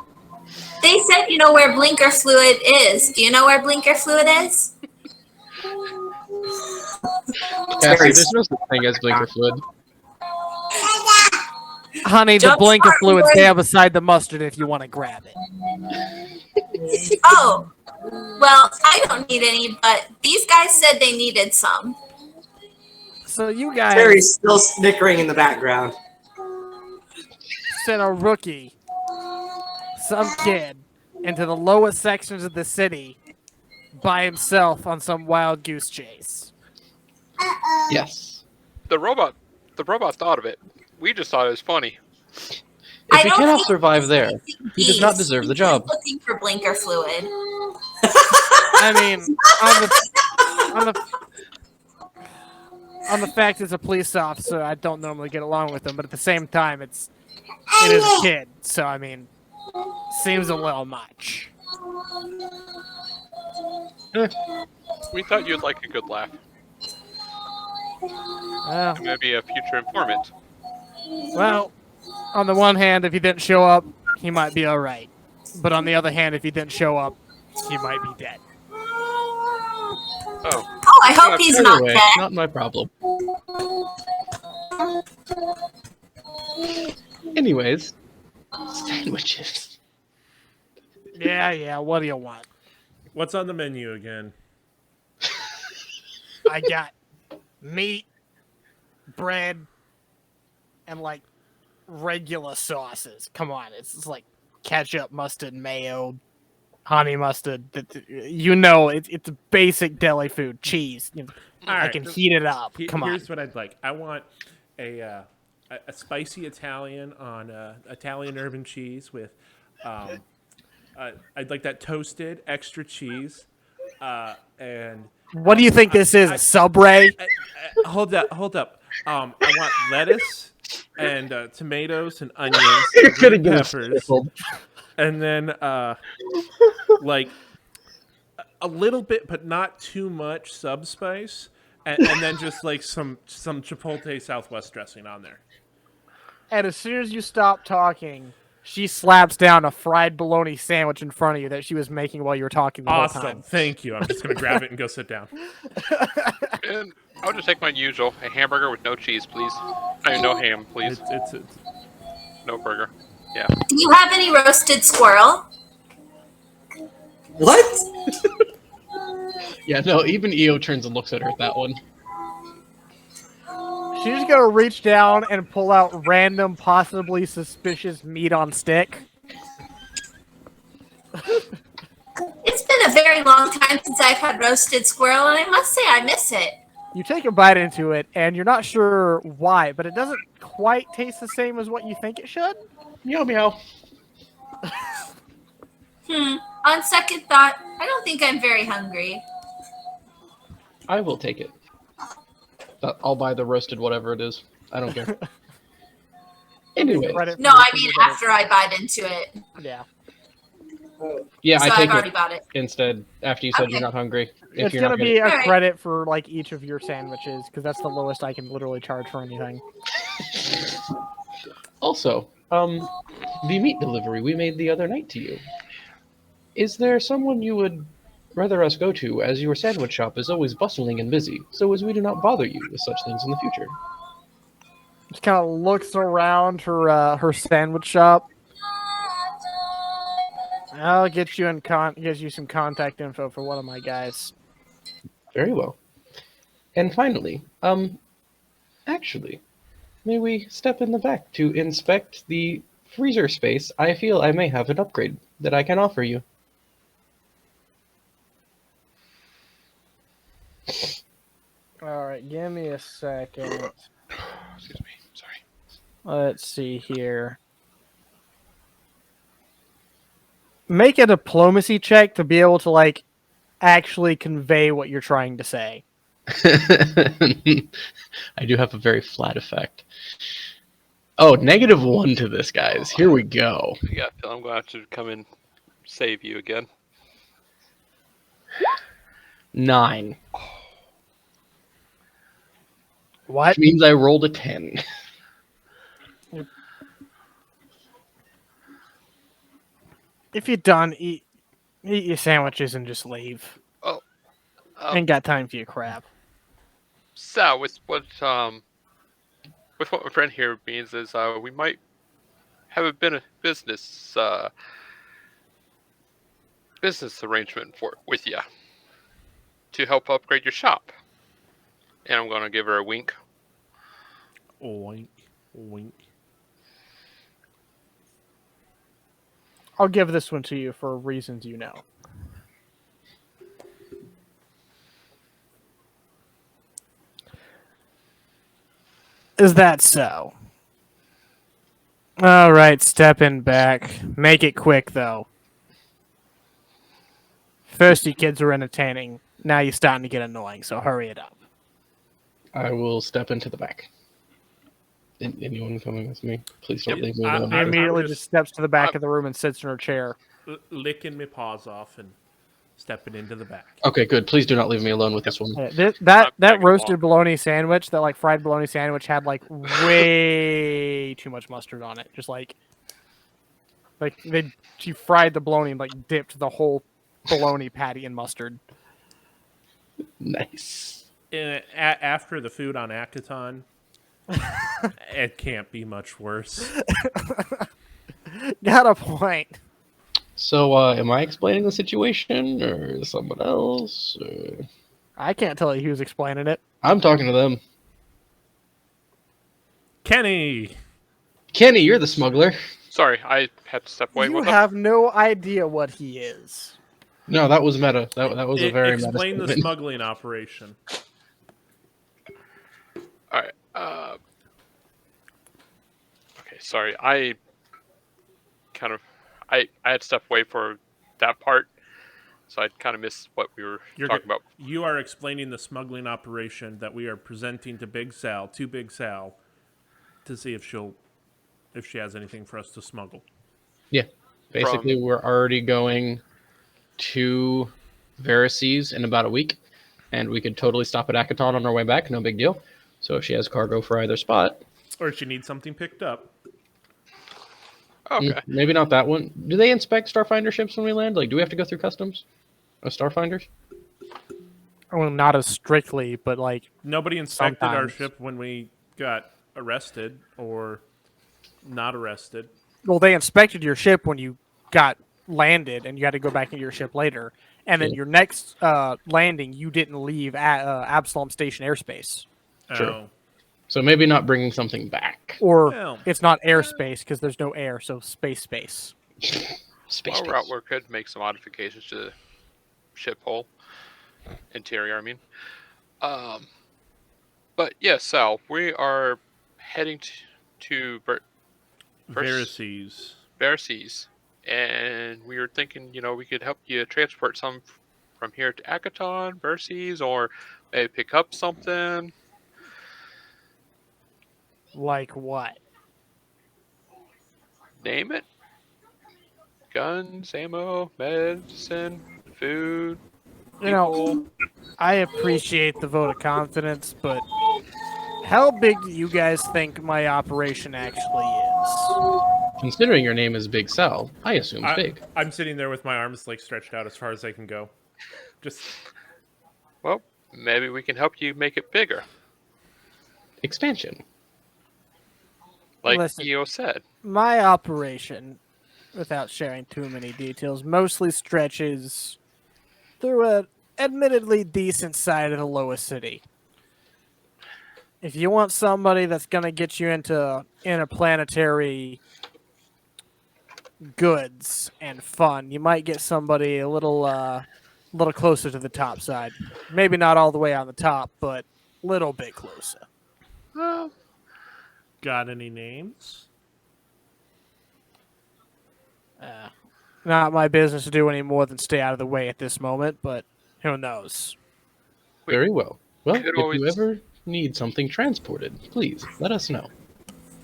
They said you know where blinker fluid is. Do you know where blinker fluid is? Cassie, there's no such thing as blinker fluid. Honey, the Jump blinker start, fluid's boy. there beside the mustard if you want to grab it. Oh, well, I don't need any, but these guys said they needed some. So you guys Terry's still snickering in the background. sent a rookie, some kid, into the lowest sections of the city by himself on some wild goose chase. Yes. The robot thought of it. We just thought it was funny. If I he don't cannot think survive there, he does not Geese. deserve the He's job. looking for blinker fluid. I mean, on the fact it's a police officer, I don't normally get along with him, but at the same time, it is a kid, so I mean, seems a little much. We thought you'd like a good laugh. Maybe a future informant. Well, on the one hand, if he didn't show up, he might be alright. But on the other hand, if he didn't show up, he might be dead. Oh, Oh, I hope he's not Anyway, dead. not my problem. Anyways, sandwiches. Yeah, what do you want? What's on the menu again? I got meat, bread, and like regular sauces. Come on, it's like ketchup, mustard, mayo, honey mustard. It's a basic deli food. Cheese. All I right. can heat it up. Come on. Here's what I'd like. I want a spicy Italian on Italian urban cheese with. I'd like that toasted extra cheese, and What do you think this is? A Subway? hold up. I want lettuce and tomatoes and onions, You're and gonna green get peppers, stifled. and then like a little bit, but not too much subspice, and then just like some Chipotle Southwest dressing on there. And as soon as you stop talking, she slaps down a fried bologna sandwich in front of you that she was making while you were talking the whole Awesome, time. thank you. I'm just gonna grab it and go sit down. and I'll just take my usual: a hamburger with no cheese, please. I mean, no ham, please. It's No burger. Yeah. Do you have any roasted squirrel? What? Yeah, no, even EO turns and looks at her at that one. She's gonna reach down and pull out random, possibly suspicious meat on stick. It's been a very long time since I've had roasted squirrel, and I must say I miss it. You take a bite into it, and you're not sure why, but it doesn't quite taste the same as what you think it should. Meow meow. On second thought, I don't think I'm very hungry. I will take it. But I'll buy the roasted whatever it is. I don't care. Anyway, Credit for No, the I food mean that after I bite into it. Yeah. yeah, So I I've take already it bought it. instead after you said Okay. you're not hungry. If It's you're gonna not be a Alright. credit for like each of your sandwiches, because that's the lowest I can literally charge for anything. Also, the meat delivery we made the other night to you. Is there someone you would rather us go to, as your sandwich shop is always bustling and busy, so as we do not bother you with such things in the future? Just kind of looks around her sandwich shop. I'll get you some contact info for one of my guys. Very well. And finally, actually, may we step in the back to inspect the freezer space? I feel I may have an upgrade that I can offer you. All right, give me a second. Excuse me. Sorry. Let's see here. Make a diplomacy check to be able to like actually convey what you're trying to say. I do have a very flat effect. Oh, -1 to this, guys. Here we go. Yeah, Phil, I'm going to have to come and save you again. 9. What? Which means I rolled a 10. If you're done, eat your sandwiches and just leave. Oh, Ain't got time for your crap. So with what my friend here means is we might have a business arrangement with you to help upgrade your shop. And I'm gonna give her a wink. Oink, wink. I'll give this one to you for reasons you know. Is that so? All right, stepping back. Make it quick, though. First, you kids were entertaining. Now you're starting to get annoying, so hurry it up. I will step into the back. Anyone coming with me? Please don't Yep. leave me I- alone. He I- immediately just- just steps to the back of the room and sits in her chair. Licking my paws off and stepping into the back. Okay, good. Please do not leave me alone with this one. That tagging roasted along. bologna sandwich, that like fried bologna sandwich, had like way too much mustard on it. Just like she fried the bologna and like dipped the whole bologna patty in mustard. Nice. After the food on Akaton, it can't be much worse. Got a point. So, am I explaining the situation, or someone else? Or... I can't tell you who's explaining it. I'm talking to them. Kenny! Kenny, you're the smuggler. Sorry, I had to step away. You What's up? have no idea what he is. No, that was meta. That was a very Explain meta the statement. smuggling operation. All right. Okay, sorry. I had to step away for that part, so I kind of missed what we were talking about. You are explaining the smuggling operation that we are presenting to Big Sal, to see if she has anything for us to smuggle. Yeah. Basically, we're already going to Verices in about a week, and we could totally stop at Akaton on our way back. No big deal. So if she has cargo for either spot, Or if she needs something picked up. Okay. maybe not that one. Do they inspect Starfinder ships when we land? Like, do we have to go through customs? Starfinders? Well, not as strictly, but like Nobody inspected our Sometimes. ship when we got arrested or not arrested. well, they inspected your ship when you got landed, and you had to go back into your ship later. And then Sure. your next landing, you didn't leave Absalom Station airspace, Sure. Oh. So maybe not bringing something back. or Well. it's not airspace because there's no air, so space. Space. While we're out, we could make some modifications to the ship hull interior. I mean, but yeah, Sal, we are heading to Verices. Verices, and we were thinking, we could help you transport some from here to Akaton, Verices, or maybe pick up something. Like what? Name it. Guns, ammo, medicine, food. You know, I appreciate the vote of confidence, but how big do you guys think my operation actually is? Considering your name is Big Sal, I assume big. I'm sitting there with my arms like stretched out as far as I can go. Just Well, maybe we can help you make it bigger. Expansion. like Listen. EO said. My operation, without sharing too many details, mostly stretches through a admittedly decent side of the lowest city. If you want somebody that's gonna get you into interplanetary goods and fun, you might get somebody a little closer to the top side. Maybe not all the way on the top, but a little bit closer. Got any names? Not my business to do any more than stay out of the way at this moment, but who knows? Very well. Well, Could if always- you ever need something transported, please let us know.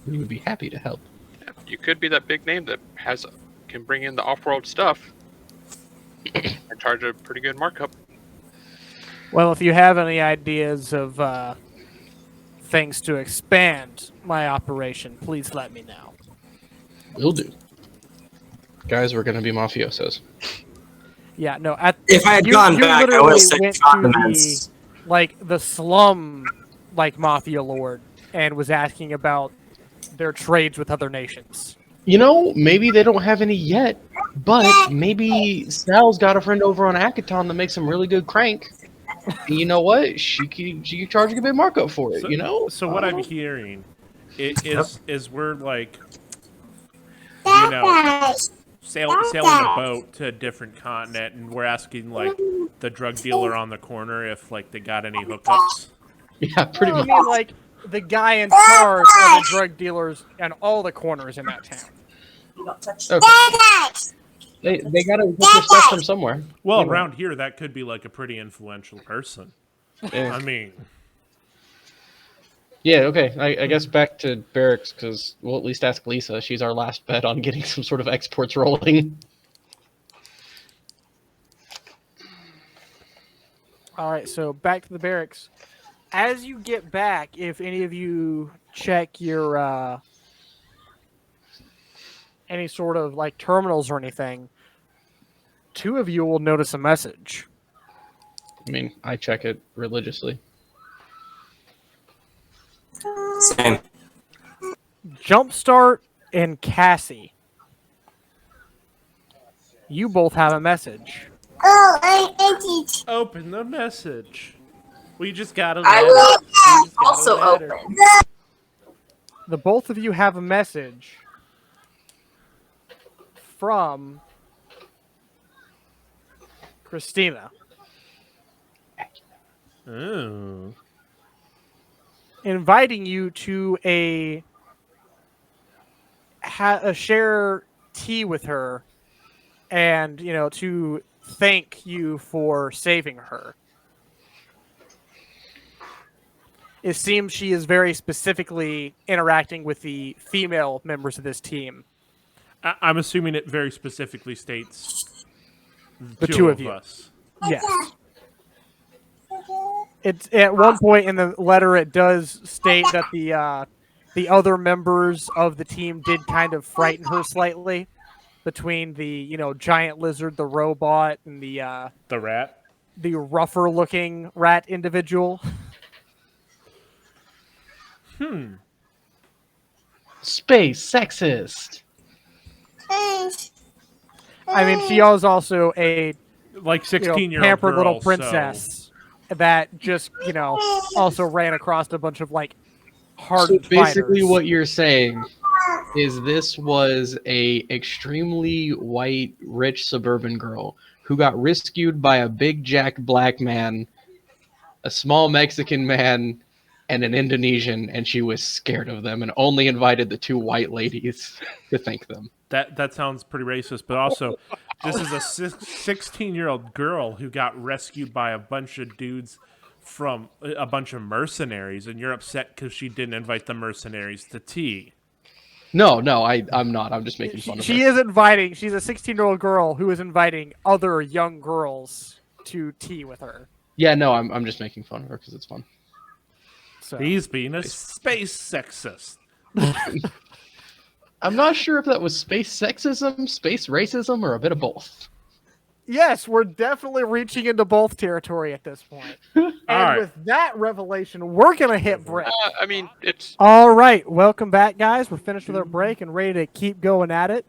We would be happy to help. You could be that big name that can bring in the off-world stuff and charge a pretty good markup. Well, if you have any ideas of things to expand my operation, please let me know. Will do. Guys, we're gonna be mafiosos. Yeah, no. If I had gone back, I would literally have said went to condiments. the slum mafia lord and was asking about their trades with other nations. You know, maybe they don't have any yet, but maybe Sal's got a friend over on Akaton that makes some really good crank. And you know what? She could charge a bit markup for it. You know. So what I'm hearing is we're like, you know, sailing a boat to a different continent, and we're asking like the drug dealer on the corner if like they got any hookups. Yeah, pretty I much. mean, like the guy in charge of the drug dealers and all the corners in that town. Okay. They gotta get their stuff from somewhere. Well, You know. around here that could be like a pretty influential person. Yeah. I mean, Yeah, okay. I guess back to barracks, because we'll at least ask Lisa. She's our last bet on getting some sort of exports rolling. All right, so back to the barracks. As you get back, if any of you check your any sort of like terminals or anything, two of you will notice a message. I mean, I check it religiously. Same. Jumpstart and Cassie, you both have a message. open the message. We just got a I letter. will We just got a also letter. open. The both of you have a message from Christina, Oh. inviting you to a share tea with her, and to thank you for saving her. It seems she is very specifically interacting with the female members of this team. I'm assuming it very specifically states The two of you. us. Yes. It's at one point in the letter it does state that the other members of the team did kind of frighten her slightly, between the giant lizard, the robot, and the rat. the rougher looking rat individual. Space sexist. I mean, she was also a Like 16-year-old pampered girl, little princess that just also ran across a bunch of So hardened basically, fighters. what you're saying is this was a extremely white, rich suburban girl who got rescued by a big jacked black man, a small Mexican man, and an Indonesian, and she was scared of them and only invited the two white ladies to thank them. That sounds pretty racist, but also this is a 16-year-old girl who got rescued by a bunch of dudes from a bunch of mercenaries, and you're upset because she didn't invite the mercenaries to tea. No, I'm not. I'm just making fun of She her. is inviting. She's a 16-year-old girl who is inviting other young girls to tea with her. Yeah, no, I'm just making fun of her because it's fun. So He's being a space sexist. I'm not sure if that was space sexism, space racism, or a bit of both. Yes, we're definitely reaching into both territory at this point. And right. with that revelation, we're gonna hit break. I mean, it's All right, welcome back, guys. We're finished with our break and ready to keep going at it.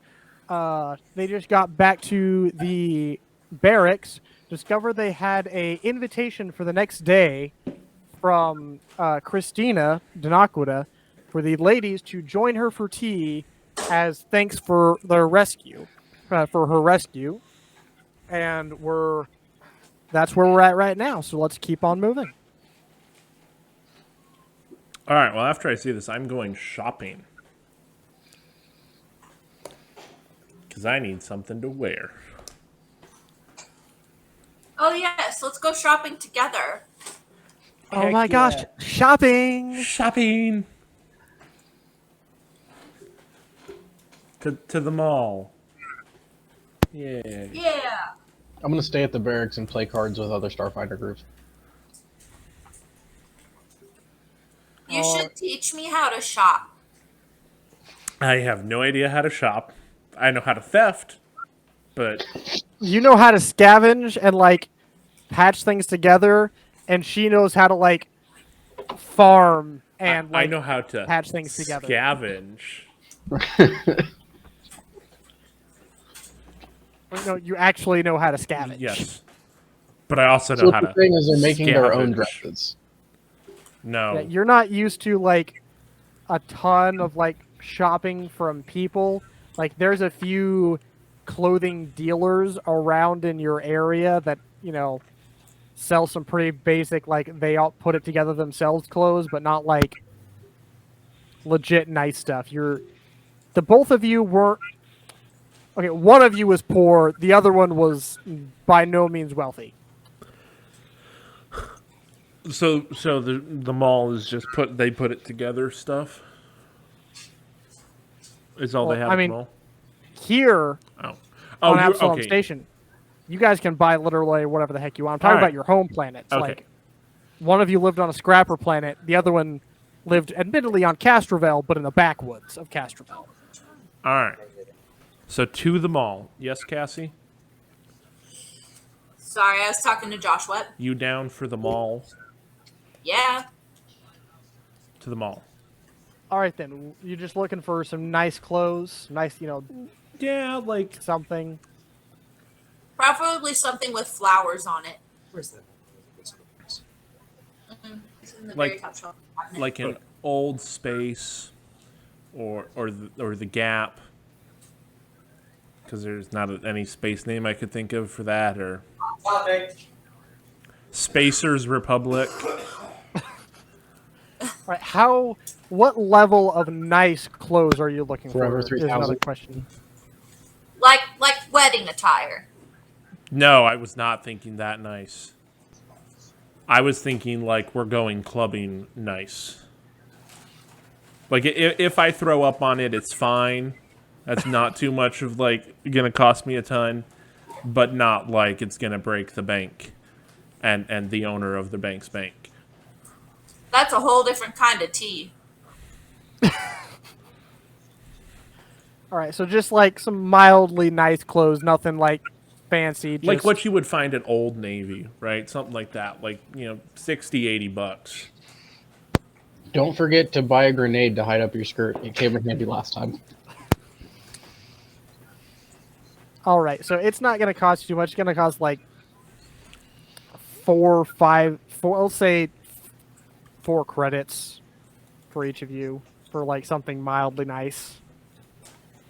They just got back to the barracks, discovered they had a invitation for the next day from Christina Denaquita for the ladies to join her for tea as thanks for their rescue, for her rescue. And that's where we're at right now. So let's keep on moving. All right. Well, after I see this, I'm going shopping because I need something to wear. Oh yes, let's go shopping together. Oh Heck my gosh, yeah. shopping! Shopping to the mall. Yeah. Yeah. I'm gonna stay at the barracks and play cards with other Starfighter groups. You should teach me how to shop. I have no idea how to shop. I know how to theft, but You know how to scavenge and like patch things together, and she knows how to like farm and I like know how to patch things together. scavenge. No, you actually know how to scavenge. Yes, but I also know So how the to. thing is, they're making their own scavenge. dresses. No. Yeah, you're not used to like a ton of like shopping from people. Like there's a few clothing dealers around in your area that, you know, sell some pretty basic, like they all put it together themselves clothes, but not like legit nice stuff. The both of you weren't okay, one of you was poor, the other one was by no means wealthy. So the mall is just they put it together stuff. Is all Well, they have I at mean, the mall? Here Oh, on you're Absalom okay. Station, you guys can buy literally whatever the heck you want. I'm talking Alright. about your home planets. Okay. Like, one of you lived on a scrapper planet, the other one lived admittedly on Castrovel, but in the backwoods of Castrovel. All right. So to the mall. Yes, Cassie? Sorry, I was talking to Joshua. You down for the mall? Yeah. To the mall. All right, then. You're just looking for some nice clothes, nice, Yeah, like something. Preferably something with flowers on it. Where's that? It's in the Like- very top shelf. like an old space or the Gap. Because there's not any space name I could think of for that, or Spacers Republic. All right, what level of nice clothes are you looking Forever for? Is another 3000. question. Like wedding attire. No, I was not thinking that nice. I was thinking like we're going clubbing nice. Like if I throw up on it, it's fine. That's not too much of like gonna cost me a ton, but not like it's gonna break the bank and the owner of the bank's bank. That's a whole different kind of tea. All right, so just like some mildly nice clothes, nothing like fancy. Like just- what you would find at Old Navy, right? Something like that. Like, $60-$80. Don't forget to buy a grenade to hide up your skirt. It came in handy last time. All right, so it's not going to cost you too much. It's going to cost like I'll say 4 credits for each of you for like something mildly nice.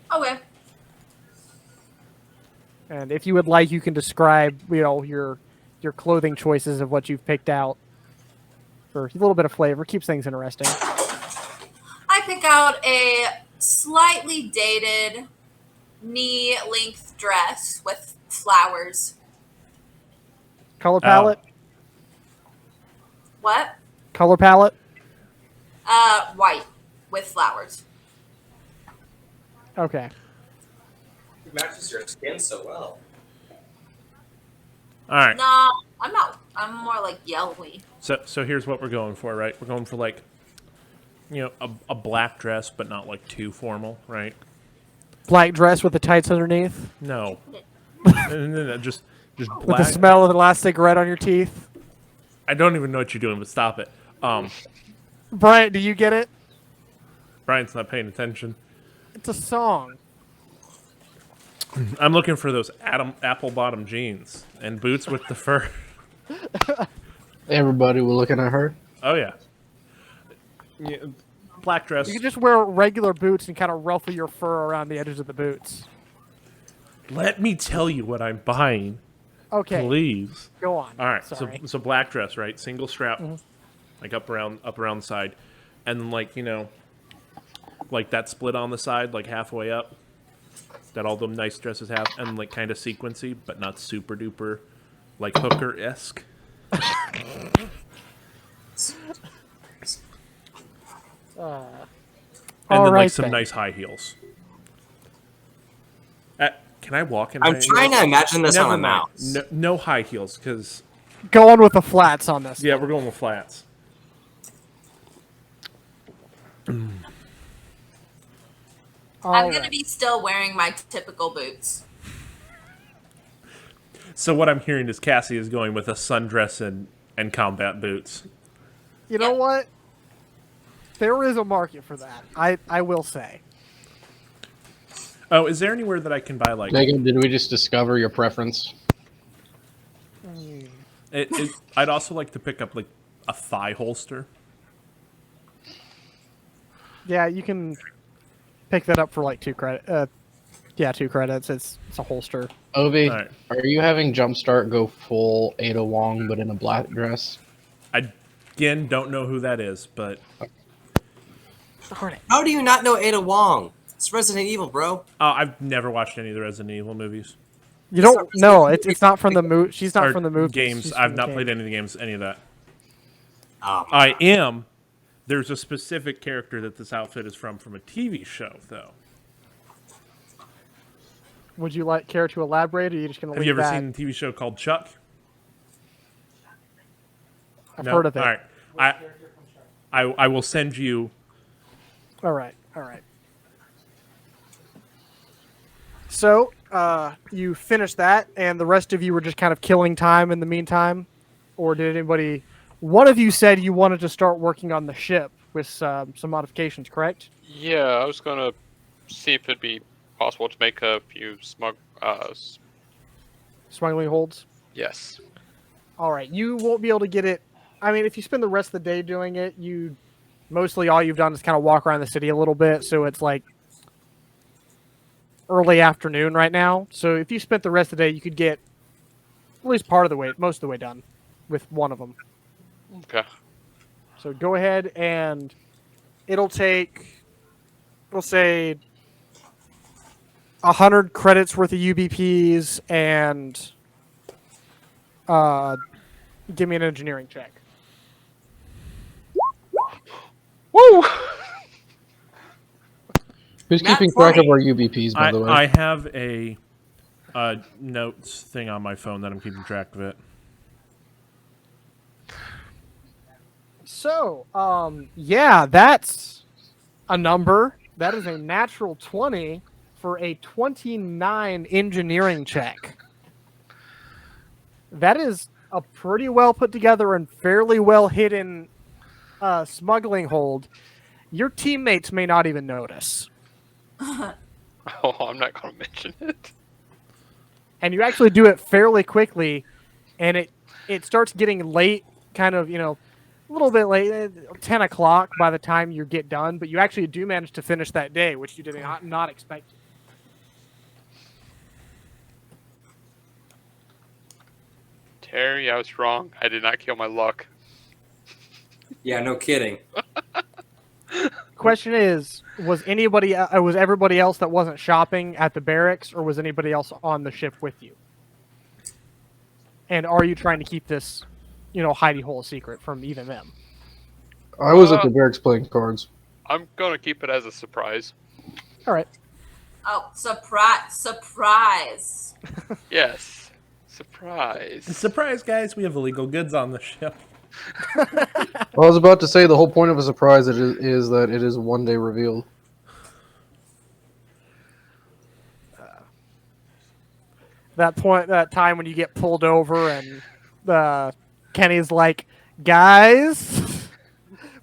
Okay. And if you would like, you can describe, your clothing choices of what you've picked out for a little bit of flavor. Keeps things interesting. I pick out a slightly dated knee-length dress with flowers. Color palette? What? Color palette? White with flowers. Okay. It matches your skin so well. All right. No, I'm not. I'm more like yellowy. So here's what we're going for, right? We're going for like, a black dress, but not like too formal, right? Black dress with the tights underneath? No. No, just Just With the black. smell of the last cigarette on your teeth. I don't even know what you're doing, but stop it. Brian, do you get it? Brian's not paying attention. It's a song. I'm looking for those apple bottom jeans and boots with the fur. Everybody was looking at her. Oh yeah. Black dress. You can just wear regular boots and kind of ruffle your fur around the edges of the boots. Let me tell you what I'm buying, Okay, please. go on. All right, Sorry. so black dress, right? Single strap, like up around the side, and then like like that split on the side, like halfway up, that all them nice dresses have, and like kind of sequency, but not super duper, like hooker esque. And then like some nice high heels. Can I walk in? I'm high trying heels? to imagine this Never on a mind. mouse. No high heels, because Going with the flats on this. yeah, we're going with flats. I'm gonna be still wearing my typical boots. So what I'm hearing is Cassie is going with a sundress and combat boots. You know what? There is a market for that. I will say. Oh, is there anywhere that I can buy like Megan, did we just discover your preference? I'd also like to pick up like a thigh holster. Yeah, you can pick that up for like 2 credit. Yeah, 2 credits. It's a holster. Ovi, All right. are you having Jumpstart go full Ada Wong but in a black dress? I again don't know who that is, but Darn it. How do you not know Ada Wong? It's Resident Evil, bro. I've never watched any of the Resident Evil movies You don't know. It's not from the movie. She's not or from the movie. games. I've not played any of the games, any of that. Oh, I am. There's a specific character that this outfit is from a TV show, though. Would you care to elaborate, or are you just going to Have leave you ever that? seen a TV show called Chuck? I've No? heard of it. All right. I will send you. All right. So, you finished that, and the rest of you were just kind of killing time in the meantime? Or did anybody... One of you said you wanted to start working on the ship with some modifications, correct? Yeah, I was gonna see if it'd be possible to make a few Smuggling holds? yes. All right. You won't be able to get it... I mean, if you spend the rest of the day doing it, mostly all you've done is kind of walk around the city a little bit, so it's like early afternoon right now. So if you spent the rest of the day, you could get at least most of the way done with one of them. Okay. So go ahead and it'll take, we'll say, 100 credits worth of UBPs and give me an engineering check. Woo! Who's Matt keeping track of Forney. our UBPs, by the way? I have a notes thing on my phone that I'm keeping track of it. So, yeah, that's a number. That is a natural 20 for a 29 engineering check. That is a pretty well put together and fairly well hidden smuggling hold. Your teammates may not even notice. Oh, I'm not gonna mention it. And you actually do it fairly quickly, and it starts getting late, kind of, a little bit late, 10 o'clock by the time you get done, but you actually do manage to finish that day, which you did not expect. Terry, I was wrong. I did not kill my luck. yeah, no kidding. Question is, was everybody else that wasn't shopping at the barracks, or was anybody else on the ship with you? And are you trying to keep this, hidey hole secret from even them? I was at the barracks playing cards. I'm gonna keep it as a surprise. All right. Oh, surprise! Yes. Surprise. Surprise, guys! We have illegal goods on the ship. I was about to say the whole point of a surprise is that it is one day revealed. that time when you get pulled over and Kenny's like, guys,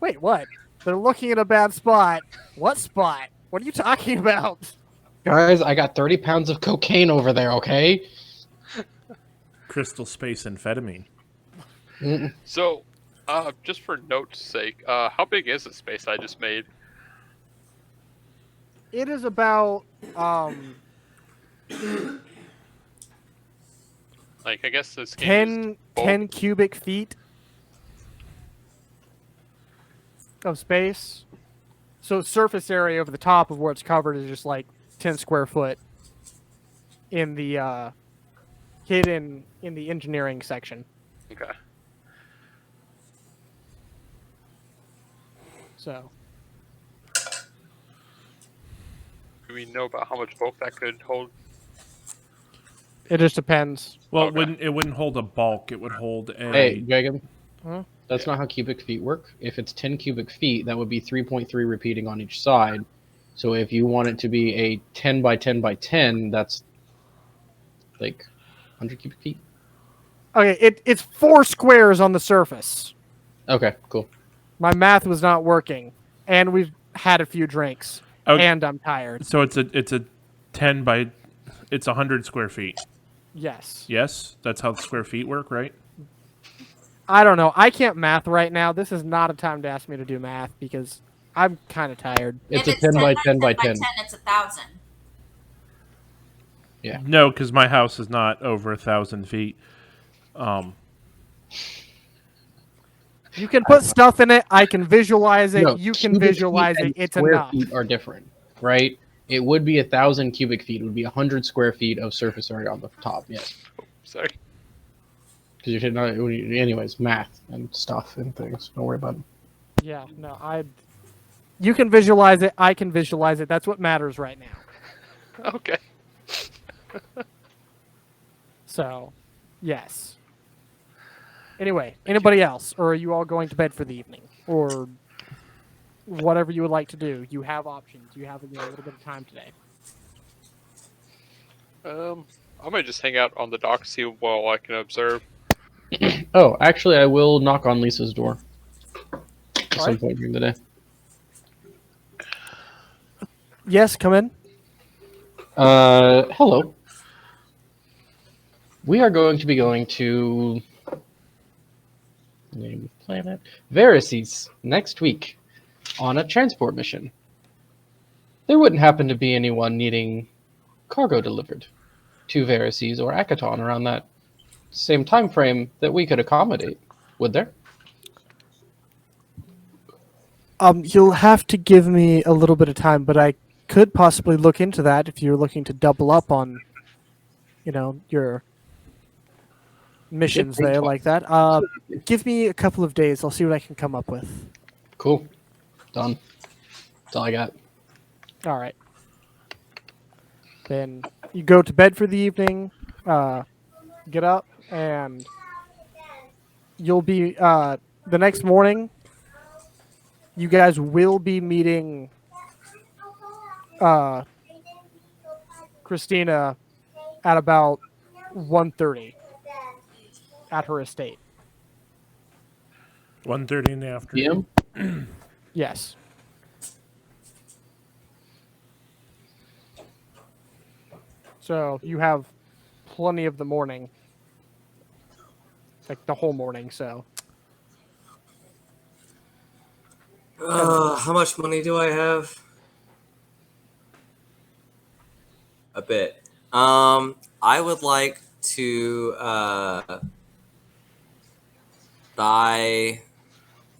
wait, what? They're looking at a bad spot. What spot? What are you talking about? Guys, I got 30 pounds of cocaine over there, okay? Crystal space amphetamine. So, just for note's sake, how big is the space I just made? It is about Like, I guess this game is 10 cubic feet of space. So surface area over the top of where it's covered is just like 10 square foot in the hidden in the engineering section. Okay. So Do we know about how much bulk that could hold? it just depends. Well, Okay. it wouldn't hold a bulk. It would hold a. Hey, Jacob. Huh? That's not how cubic feet work. If it's 10 cubic feet, that would be 3.3 repeating on each side. So if you want it to be a 10 by 10 by 10, that's like 100 cubic feet. Okay, it's 4 squares on the surface. Okay, cool. My math was not working, and we've had a few drinks, Okay. and I'm tired. So it's a 10 by. It's 100 square feet. Yes. Yes, that's how square feet work, right? I don't know. I can't math right now. This is not a time to ask me to do math because I'm kind of tired. It's if a 10 by 10 by 10. It's 1,000. Yeah. No, because my house is not over 1,000 feet. You can put stuff in it. I can visualize it. No, You can cubic visualize feet it. and It's square enough. feet are different, right? It would be 1,000 cubic feet. It would be 100 square feet of surface area on the top. Yes, Sorry. because you're not. Anyways, math and stuff and things. Don't worry about it. Yeah, no, you can visualize it. I can visualize it. That's what matters right now. Okay. So, yes. Anyway, anybody else? Or are you all going to bed for the evening? Or whatever you would like to do. You have options. You have a little bit of time today. I might just hang out on the dock, see while I can observe. Oh, actually, I will knock on Lisa's door at some Alright. point during the day. Yes, come in. Hello. We are going to be going to name of planet Varices next week on a transport mission. There wouldn't happen to be anyone needing cargo delivered to Varices or Akaton around that same time frame that we could accommodate, would there? You'll have to give me a little bit of time, but I could possibly look into that if you're looking to double up on, your missions Yeah, there like that. Give me a couple of days. I'll see what I can come up with. Cool. Done. That's all I got. All right. Then you go to bed for the evening, get up, and you'll be, the next morning, you guys will be meeting Christina at about 1:30 at her estate. 1:30 in the afternoon. PM? Yes. So you have plenty of the morning, like the whole morning. So How much money do I have? A bit. I would like to buy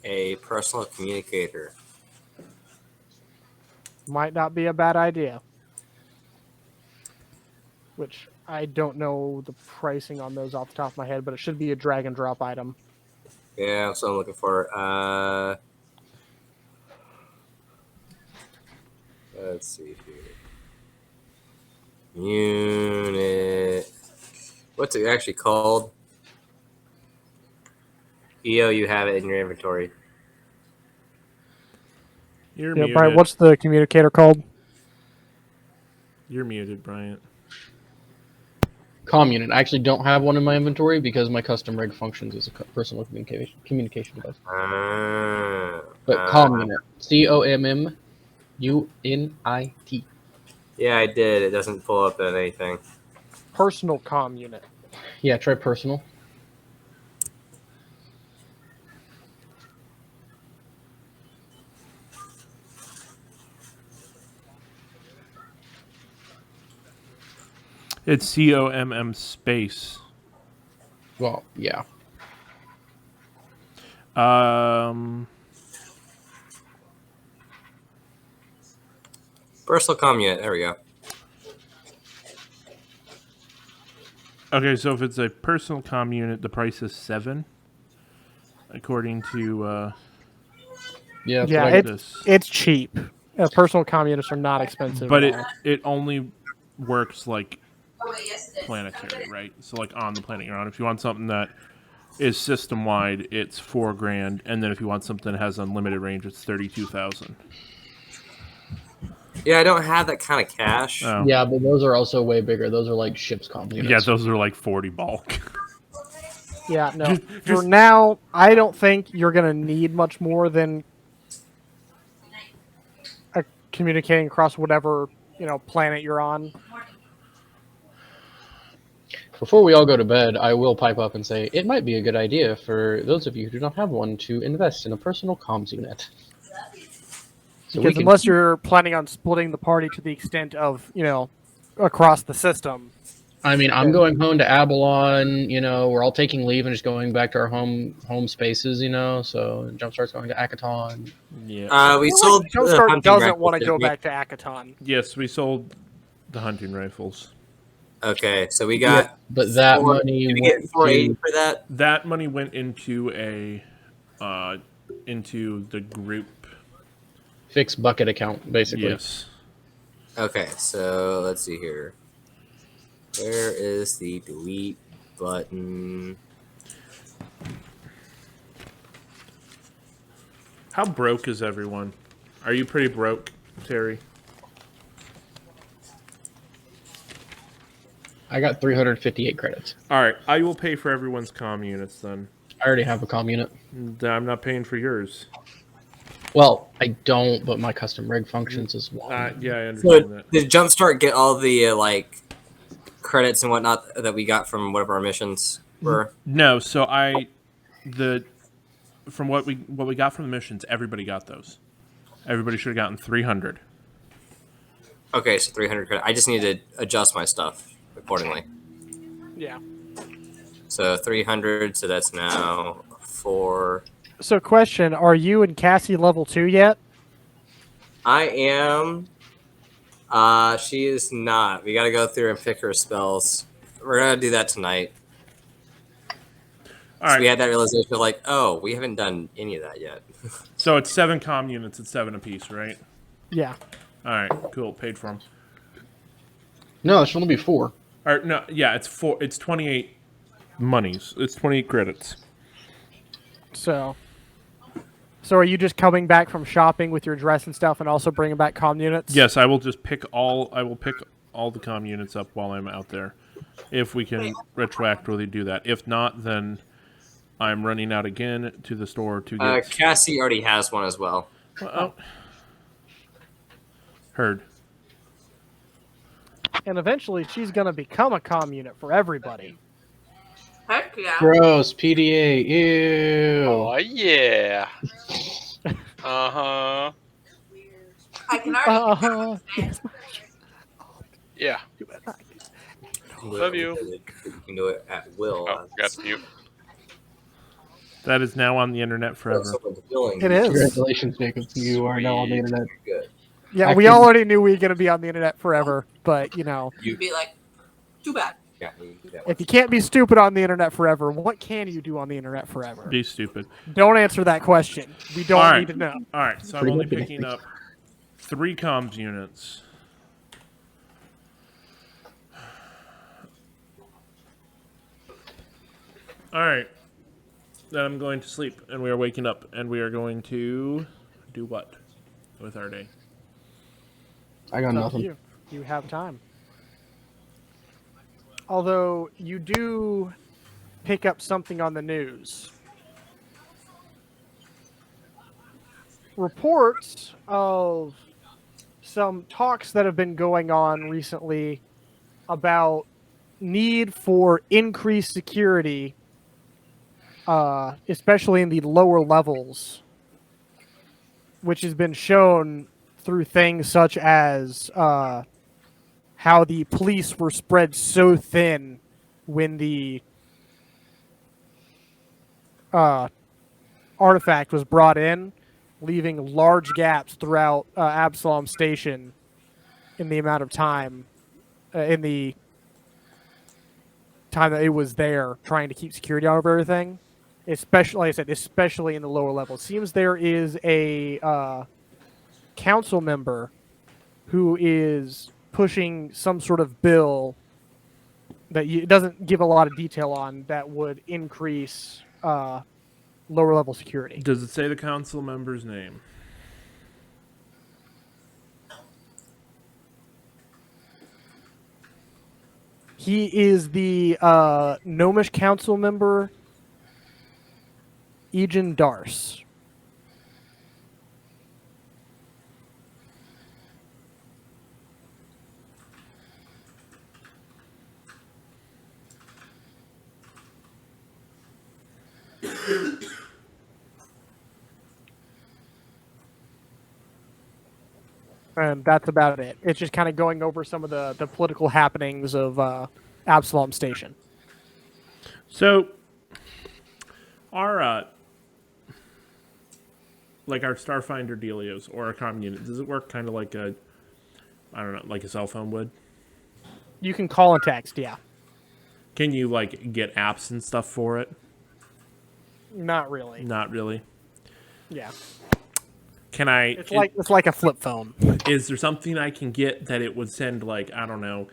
a personal communicator. might not be a bad idea. Which I don't know the pricing on those off the top of my head, but it should be a drag and drop item. Yeah, that's what I'm looking for. Let's see here. Unit. What's it actually called? EO, you have it in your inventory. You're Yeah, muted. Brian, what's the communicator called? You're muted, Bryant. comm unit. I actually don't have one in my inventory because my custom rig functions as a personal communication device. But comm unit, COMMUNIT. Yeah, I did. It doesn't pull up at anything. Personal comm unit. Yeah, try personal. It's COMM space. Well, yeah. Personal comm unit. There we go. Okay, so if it's a personal comm unit, the price is 7, according to Yeah, that's Yeah, what I this. it's cheap. Personal comm units are not expensive. But at all. it only works like Oh, wait, yes, it is. planetary, right? So like on the planet you're on. If you want something that is system wide, it's $4,000, and then if you want something that has unlimited range, it's 32,000. Yeah, I don't have that kind of cash. Oh. Yeah, but those are also way bigger. Those are like ship's comm units. Yeah, those are like 40 bulk. Yeah, no. Just- For now, I don't think you're gonna need much more than communicating across whatever planet you're on. Before we all go to bed, I will pipe up and say it might be a good idea for those of you who do not have one to invest in a personal comms unit. So we Because can- unless you're planning on splitting the party to the extent of across the system. I mean, I'm going home to Abalon. We're all taking leave and just going back to our home spaces. So Jumpstart's going to Akaton. Yeah. We I feel sold. like the Jumpstart hunting doesn't rifle, want to didn't go we? back to Akaton. Yes, we sold the hunting rifles. Okay, so we got. But that four- money Did we get went 480 to- for that? That money went into into the group. fixed bucket account, basically. Yes. Okay, so let's see here. Where is the delete button? How broke is everyone? Are you pretty broke, Terry? I got 358 credits. All right, I will pay for everyone's comm units then. I already have a comm unit. I'm not paying for yours. Well, I don't, but my custom rig functions as one. Yeah, I So understand that. did Jumpstart get all the credits and whatnot that we got from whatever our missions were? No, so from what we got from the missions, everybody got those. Everybody should have gotten 300. Okay, so 300 credits. I just need to adjust my stuff accordingly. Yeah. So 300, so that's now 4. So, question: are you and Cassie level 2 yet? I am. She is not. We got to go through and pick her spells. We're gonna do that tonight. All So we right. had that realization of oh, we haven't done any of that yet. So it's 7 comm units at 7 apiece, right? Yeah. All right, cool. Paid for them. No, it should only be 4. Or no, yeah, it's 4. It's 28 monies. It's 28 credits. So are you just coming back from shopping with your dress and stuff, and also bringing back comm units? Yes, I will just pick all. I will pick all the comm units up while I'm out there, if we can retroactively do that. If not, then I'm running out again to the store to get. Cassie already has one as well. Oh. Heard. And eventually, she's gonna become a comm unit for everybody. Heck yeah. Gross, PDA, ew. Oh yeah. Uh-huh. I can already. Yes. Yeah. Love you. You can do it at will. Oh, got you. That is now on the internet forever. It is. Congratulations, Jacob. You are now on the internet. Good. Yeah, I we can- already knew we were gonna be on the internet forever, but You'd be like, too bad. Yeah, you can do that if you can't be stupid on the internet forever, what can you do on the internet forever? Be stupid. Don't answer that question. We don't All right. need to know. All right, so I'm Pretty only good. picking up 3 comms units. All right. Then I'm going to sleep, and we are waking up, and we are going to do what with our day? I got It's up to nothing. you. You have time. Although you do pick up something on the news. Reports of some talks that have been going on recently about need for increased security, especially in the lower levels, which has been shown through things such as how the police were spread so thin when the artifact was brought in, leaving large gaps throughout Absalom Station in the amount of time, in the time that it was there, trying to keep security out of everything. Especially, like I said, especially in the lower levels. Seems there is a council member who is pushing some sort of bill that it doesn't give a lot of detail on that would increase lower level security. Does it say the council member's name? He is the Gnomish council member, Egan Darce. And that's about it. It's just kind of going over some of the political happenings of Absalom Station. So, our like our Starfinder dealios or our comm unit, does it work kind of like a, I don't know, like a cell phone would? You can call and text, yeah. Can you like get apps and stuff for it? Not really. Not really. Yeah. Can I? It's like a flip phone. Is there something I can get that it would send, like, I don't know,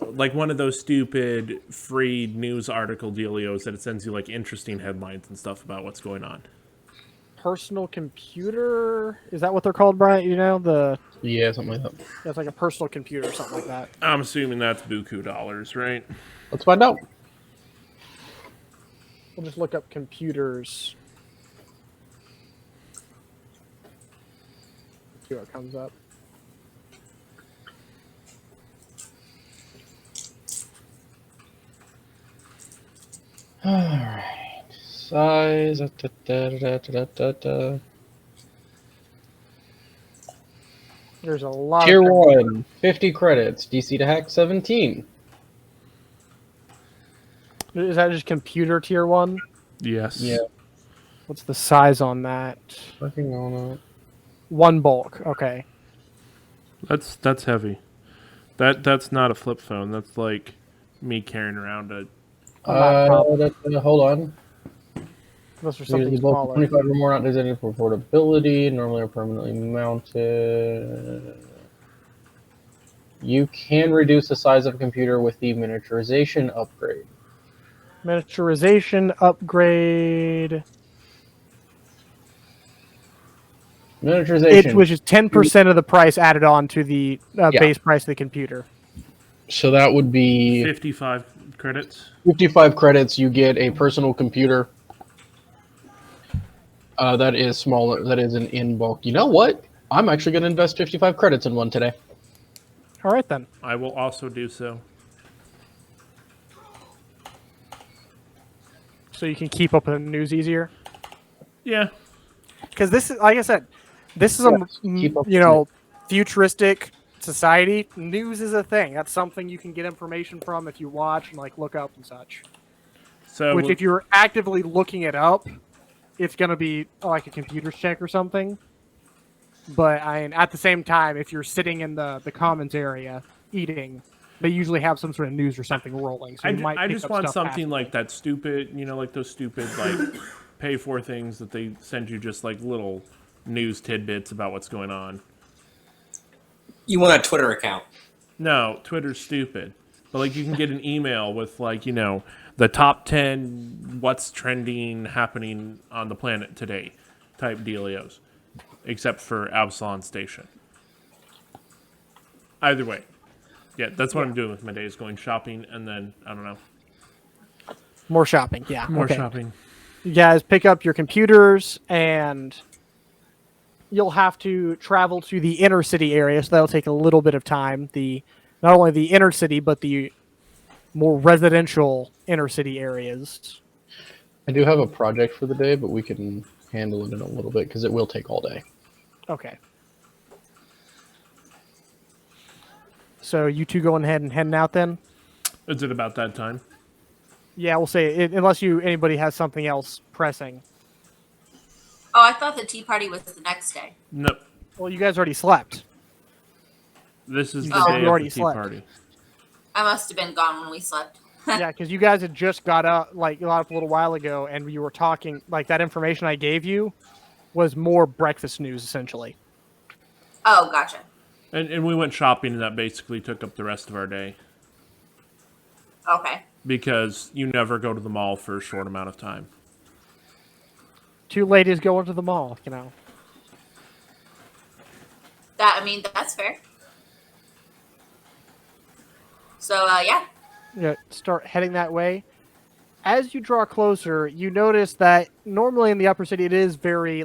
like one of those stupid free news article dealios that it sends you like interesting headlines and stuff about what's going on? Personal computer, is that what they're called, Brian? You know, Yeah, something like that. it's like a personal computer or something like that. I'm assuming that's buku dollars, right? Let's find out. We'll just look up computers. See what comes up. Alright. Size. There's a lot Tier of 1, 50 credits. DC to hack 17. Is that just computer tier 1? Yes. Yeah. What's the size on that? Working on it. 1 bulk. Okay. That's heavy. That's not a flip phone. That's like me carrying around a. Hold on. Unless there's something Usually both smaller. 25 or more, not designated for portability. Normally are permanently mounted. You can reduce the size of a computer with the miniaturization upgrade. Miniaturization upgrade. Miniaturization. Which is 10% of the price added on to the base price of the computer. So that would be 55 credits. 55 credits. You get a personal computer. That is smaller. That is an in bulk. You know what? I'm actually going to invest 55 credits in one today. All right, then. I will also do so. So you can keep up with the news easier. Yeah. Because this is, like I said, this is keep up futuristic society. News is a thing. That's something you can get information from if you watch and like look up and such. So Which, if you're actively looking it up, it's gonna be like a computer check or something. But I mean, at the same time, if you're sitting in the commons area eating, they usually have some sort of news or something rolling. So you might I pick just up want stuff something after. like that stupid, like those stupid like pay for things that they send you just like little news tidbits about what's going on. You want a Twitter account? No, Twitter's stupid. But like you can get an email with like, the top 10 what's trending happening on the planet today type dealios. Except for Absalom Station. Either way. Yeah, that's what I'm doing with my days, going shopping, and then, I don't know, More shopping, yeah. more okay. shopping. You guys pick up your computers, and you'll have to travel to the inner city area, so that'll take a little bit of time. Not only the inner city, but the more residential inner city areas. I do have a project for the day, but we can handle it in a little bit because it will take all day. Okay. So you two going ahead and heading out then? Is it about that time? Yeah, we'll say it, unless anybody has something else pressing. Oh, I thought the tea party was the next day. Nope. Well, you guys already slept. This is the Oh. day You of already the tea slept. party. I must have been gone when we slept. Yeah, because you guys had just got up a little while ago, and you were talking like that information I gave you was more breakfast news essentially. Oh, gotcha. And we went shopping, and that basically took up the rest of our day. Okay. Because you never go to the mall for a short amount of time. Two ladies going to the mall, you know. That's fair. So, yeah. Yeah, start heading that way. As you draw closer, you notice that normally in the upper city it is very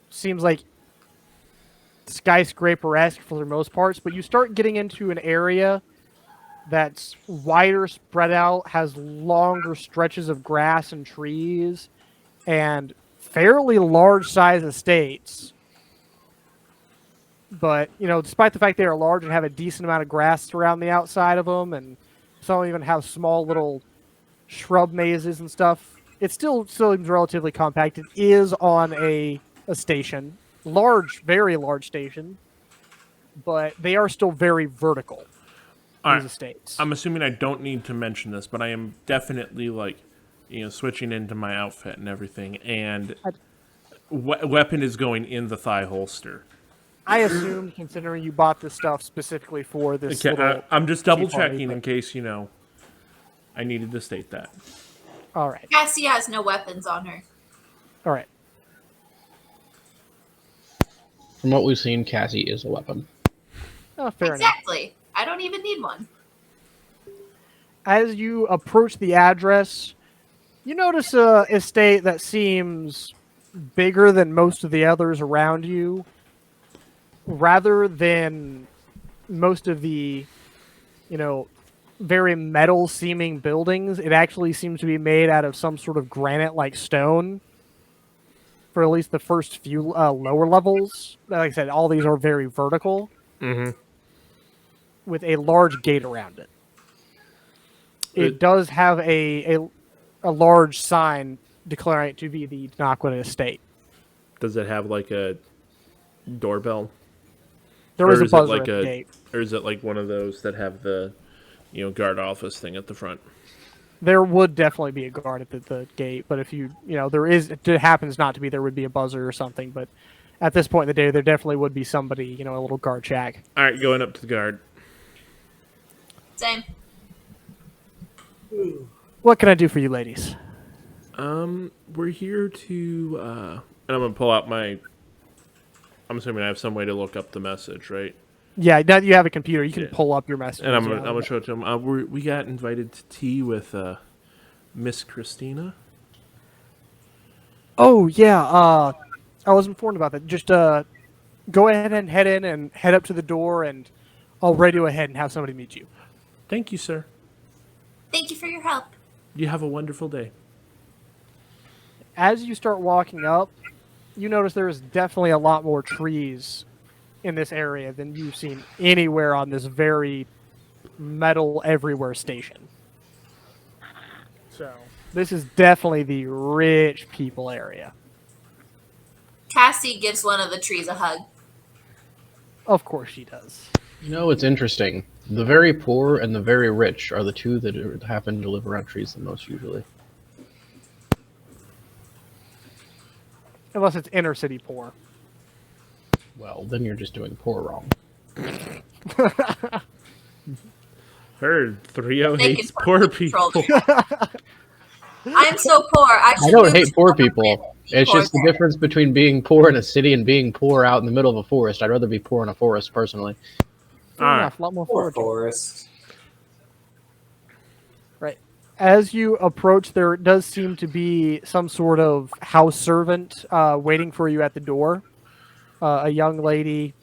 seems like skyscraper-esque for the most parts, but you start getting into an area that's wider spread out, has longer stretches of grass and trees, and fairly large size estates. But, despite the fact they are large and have a decent amount of grass around the outside of them, and some even have small little shrub mazes and stuff, it still seems relatively compact. It is on a station. Large, very large station. But they are still very vertical, All these right. estates. I'm assuming I don't need to mention this, but I am definitely switching into my outfit and everything, and weapon is going in the thigh holster. I assume, considering you bought this stuff specifically for this Okay, little... I'm just double tea party, checking but- in case I needed to state that. All right. Cassie has no weapons on her. All right. From what we've seen, Cassie is a weapon. Oh, fair enough. Exactly. I don't even need one. As you approach the address, you notice a estate that seems bigger than most of the others around you. Rather than most of the, very metal-seeming buildings, it actually seems to be made out of some sort of granite-like stone. For at least the first few lower levels. Like I said, all these are very vertical. Mm-hmm. With a large gate around it. It does have a large sign declaring it to be the Danaquin estate. Does it have a doorbell? There is Or a is it buzzer like at the a- gate. Or is it one of those that have the, guard office thing at the front? There would definitely be a guard at the gate, but if it happens not to be, there would be a buzzer or something. But at this point in the day, there definitely would be somebody, a little guard shack. All right, going up to the guard. Same. What can I do for you, ladies? We're here to, and I'm gonna pull out my. I'm assuming I have some way to look up the message, right? Yeah, now that you have a computer, you can Yeah. pull up your message. And I'm gonna show it to him. We got invited to tea with Miss Christina. Oh yeah, I was informed about that. Just go ahead and head in and head up to the door, and I'll radio ahead and have somebody meet you. Thank you, sir. Thank you for your help. You have a wonderful day. As you start walking up, you notice there is definitely a lot more trees in this area than you've seen anywhere on this very metal everywhere station. So this is definitely the rich people area. Cassie gives one of the trees a hug. Of course she does. It's interesting. The very poor and the very rich are the two that happen to live around trees the most usually. Unless it's inner city poor. Well, then you're just doing poor wrong. Heard 30 They hates can poor control people. I'm so poor. I I don't move hate to poor somewhere people. where It's people just are the there. difference between being poor in a city and being poor out in the middle of a forest. I'd rather be poor in a forest, personally. Fair All enough. A lot more Poor foraging. Forest. Right. As you approach, there does seem to be some sort of house servant waiting for you at the door. A young lady,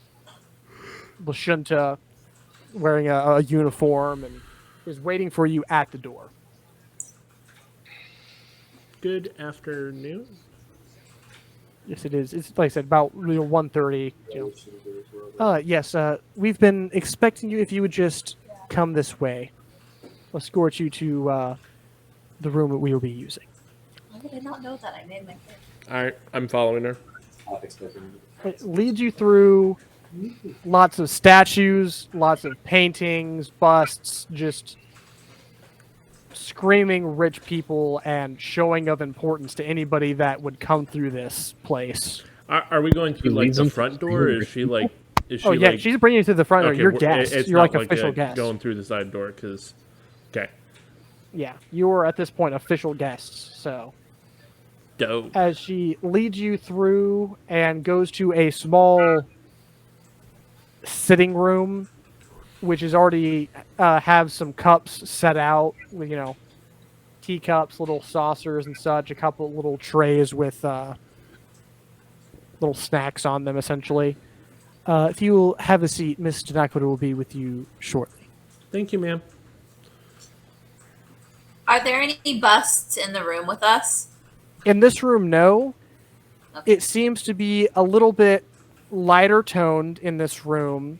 Lashunta, wearing a uniform and is waiting for you at the door. Good afternoon. Yes, it is. It's like I said, about 1:30. Yes. We've been expecting you. If you would just come this way, I'll escort you to the room that we will be using. Why did I not know that? I made my character. All right, I'm following her. It leads you through lots of statues, lots of paintings, busts, just screaming rich people and showing of importance to anybody that would come through this place. Are we going through like leads the them front through door? Or the is she like? Is she Oh yeah, like? she's bringing you to the front door. Okay, You're we're- guests. It's You're not like official guests. going through the side door because. Okay. Yeah, you are at this point official guests. So Dope. as she leads you through and goes to a small sitting room, which is already have some cups set out with teacups, little saucers and such, a couple little trays with little snacks on them, essentially. If you will have a seat, Miss Tanaka will be with you shortly. Thank you, ma'am. Are there any busts in the room with us? In this room, no. Okay. It seems to be a little bit lighter toned in this room.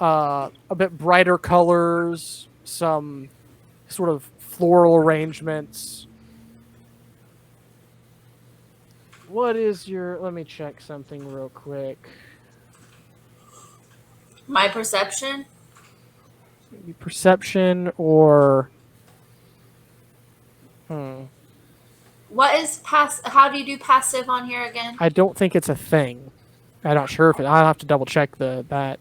A bit brighter colors, some sort of floral arrangements. What is your... Let me check something real quick. My perception? Maybe perception or... What is how do you do passive on here again? I don't think it's a thing. I'm not sure if it... I'll have to double check that.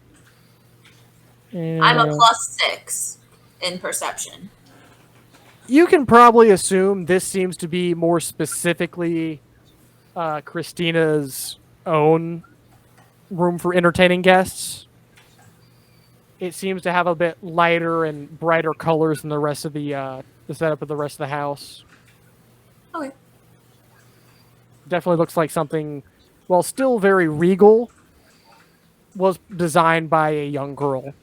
I'm a +6 in perception. You can probably assume this seems to be more specifically Christina's own room for entertaining guests. It seems to have a bit lighter and brighter colors than the rest of the setup of the rest of the house. Okay. Definitely looks like something, while still very regal, was designed by a young girl.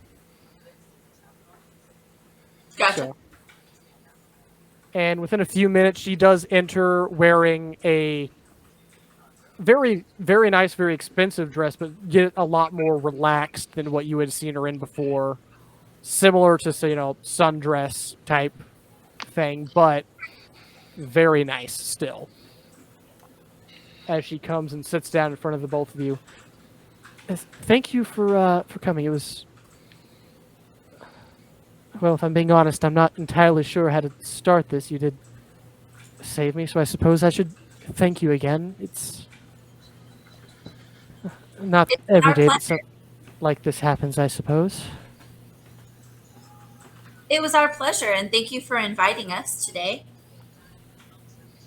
Gotcha. So. And within a few minutes, she does enter wearing a very, very nice, very expensive dress, but yet a lot more relaxed than what you had seen her in before. Similar to, say, sundress type thing, but very nice still. As she comes and sits down in front of the both of you. Thank you for coming. It was... Well, if I'm being honest, I'm not entirely sure how to start this. You did save me, so I suppose I should thank you again. It's not every day that something like this happens, I suppose. It was our pleasure, and thank you for inviting us today.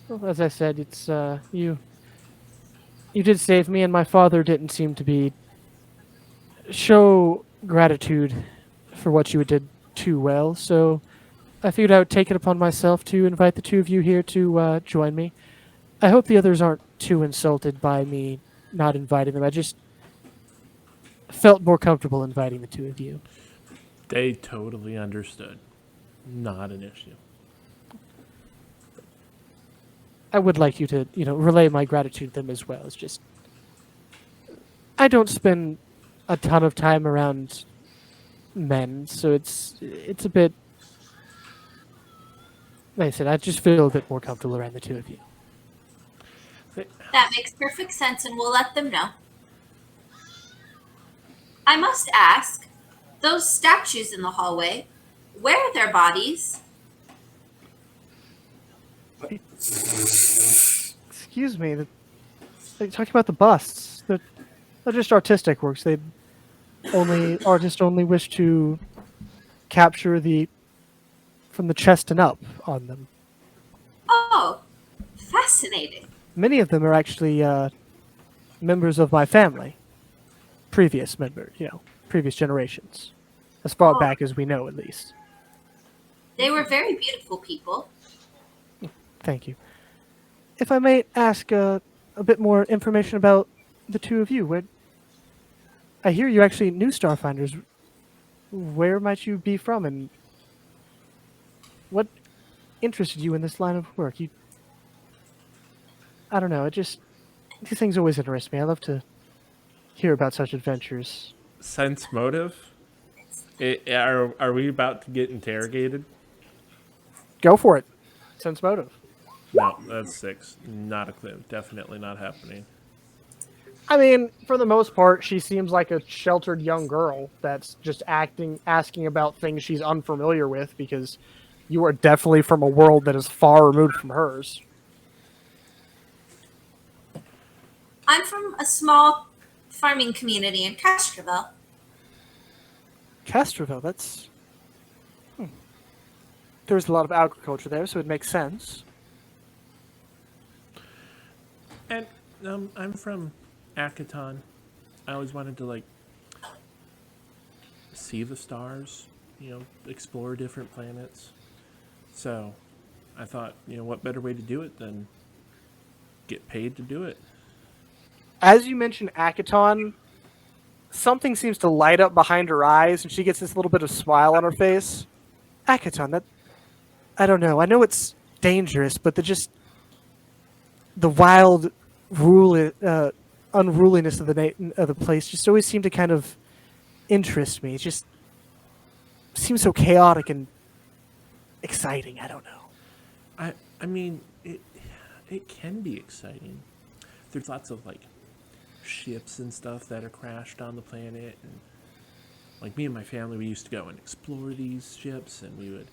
Well, as I said, it's you did save me, and my father didn't seem to show gratitude for what you did too well, so I figured I would take it upon myself to invite the two of you here to join me. I hope the others aren't too insulted by me not inviting them. I just felt more comfortable inviting the two of you. They totally understood. Not an issue. I would like you to, relay my gratitude to them as well. It's just, I don't spend a ton of time around men, so it's a bit, like I said, I just feel a bit more comfortable around the two of you. That makes perfect sense, and we'll let them know. I must ask, those statues in the hallway, where are their bodies? Excuse me, they're talking about the busts. They're just artistic works. Artists only wish to capture from the chest and up on them. Oh, fascinating. Many of them are actually members of my family. Previous generations. as far Oh. back as we know, at least. They were very beautiful people. Thank you. If I may ask a bit more information about the two of you, I hear you actually new Starfinders. Where might you be from, and what interested you in this line of work? I don't know. These things always interest me. I love to hear about such adventures. Sense motive? Are we about to get interrogated? Go for it. Sense motive. No, that's 6. Not a clue. Definitely not happening. I mean, for the most part, she seems like a sheltered young girl that's just asking about things she's unfamiliar with because you are definitely from a world that is far removed from hers. I'm from a small farming community in Castroville. Castroville, that's... There's a lot of agriculture there, so it makes sense. And I'm from Akaton. I always wanted to, like, see the stars, explore different planets. So I thought, what better way to do it than get paid to do it? As you mentioned Akaton, something seems to light up behind her eyes, and she gets this little bit of smile on her face. Akaton, I don't know. I know it's dangerous, but the wild unruliness of the place just always seemed to kind of interest me. It just seems so chaotic and exciting. I don't know. I mean, it can be exciting. There's lots of, like, ships and stuff that are crashed on the planet, and like me and my family, we used to go and explore these ships, and we would,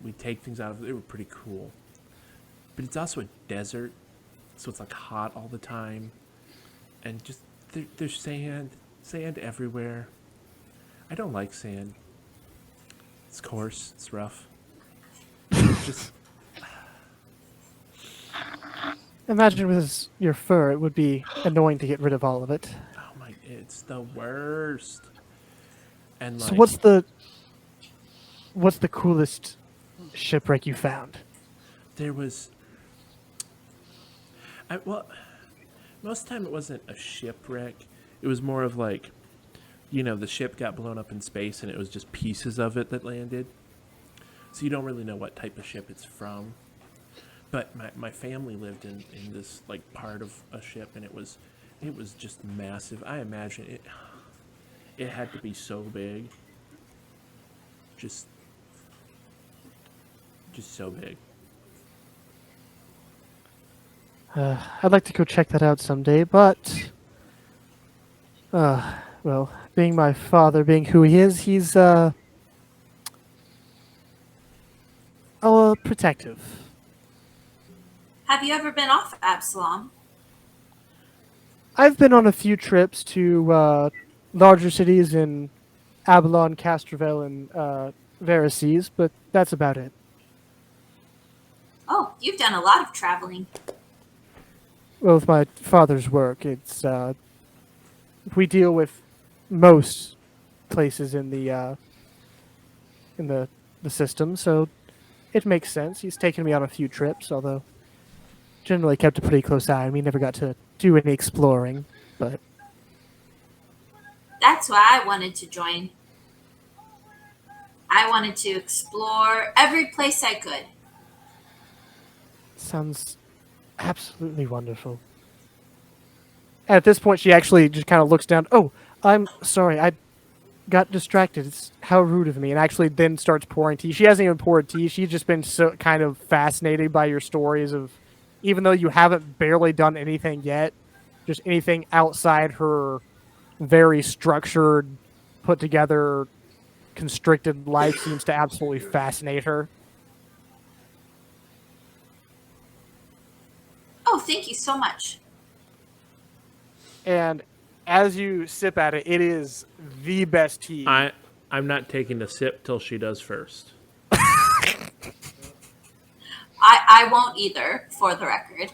we'd take things out of it. They were pretty cool. But it's also a desert, so it's like hot all the time, and just there's sand everywhere. I don't like sand. It's coarse, it's rough. It's just Imagine with your fur, it would be annoying to get rid of all of it. oh my, it's the worst. And So like, what's the coolest shipwreck you found? there was, well, most of the time it wasn't a shipwreck. It was more of like, the ship got blown up in space and it was just pieces of it that landed. So you don't really know what type of ship it's from. But my family lived in this, like, part of a ship, and it was just massive. I imagine it had to be so big. Just so big. I'd like to go check that out someday, but well, being my father, being who he is, he's protective. Have you ever been off Absalom? I've been on a few trips to larger cities in Abalon, Castroville, and Veraces, but that's about it. Oh, you've done a lot of traveling. Well, with my father's work, it's we deal with most places in the system, so it makes sense. He's taken me on a few trips, although generally kept a pretty close eye, and we never got to do any exploring, but That's why I wanted to join. I wanted to explore every place I could. sounds absolutely wonderful. At this point, she actually just kind of looks down. Oh, I'm sorry. I got distracted. It's how rude of me. And actually then starts pouring tea. She hasn't even poured tea. She's just been so kind of fascinated by your stories of, even though you haven't barely done anything yet, just anything outside her very structured, put together, constricted life seems to absolutely fascinate her. Oh, thank you so much. And as you sip at it, it is the best tea. I'm not taking a sip till she does first. I won't either, for the record.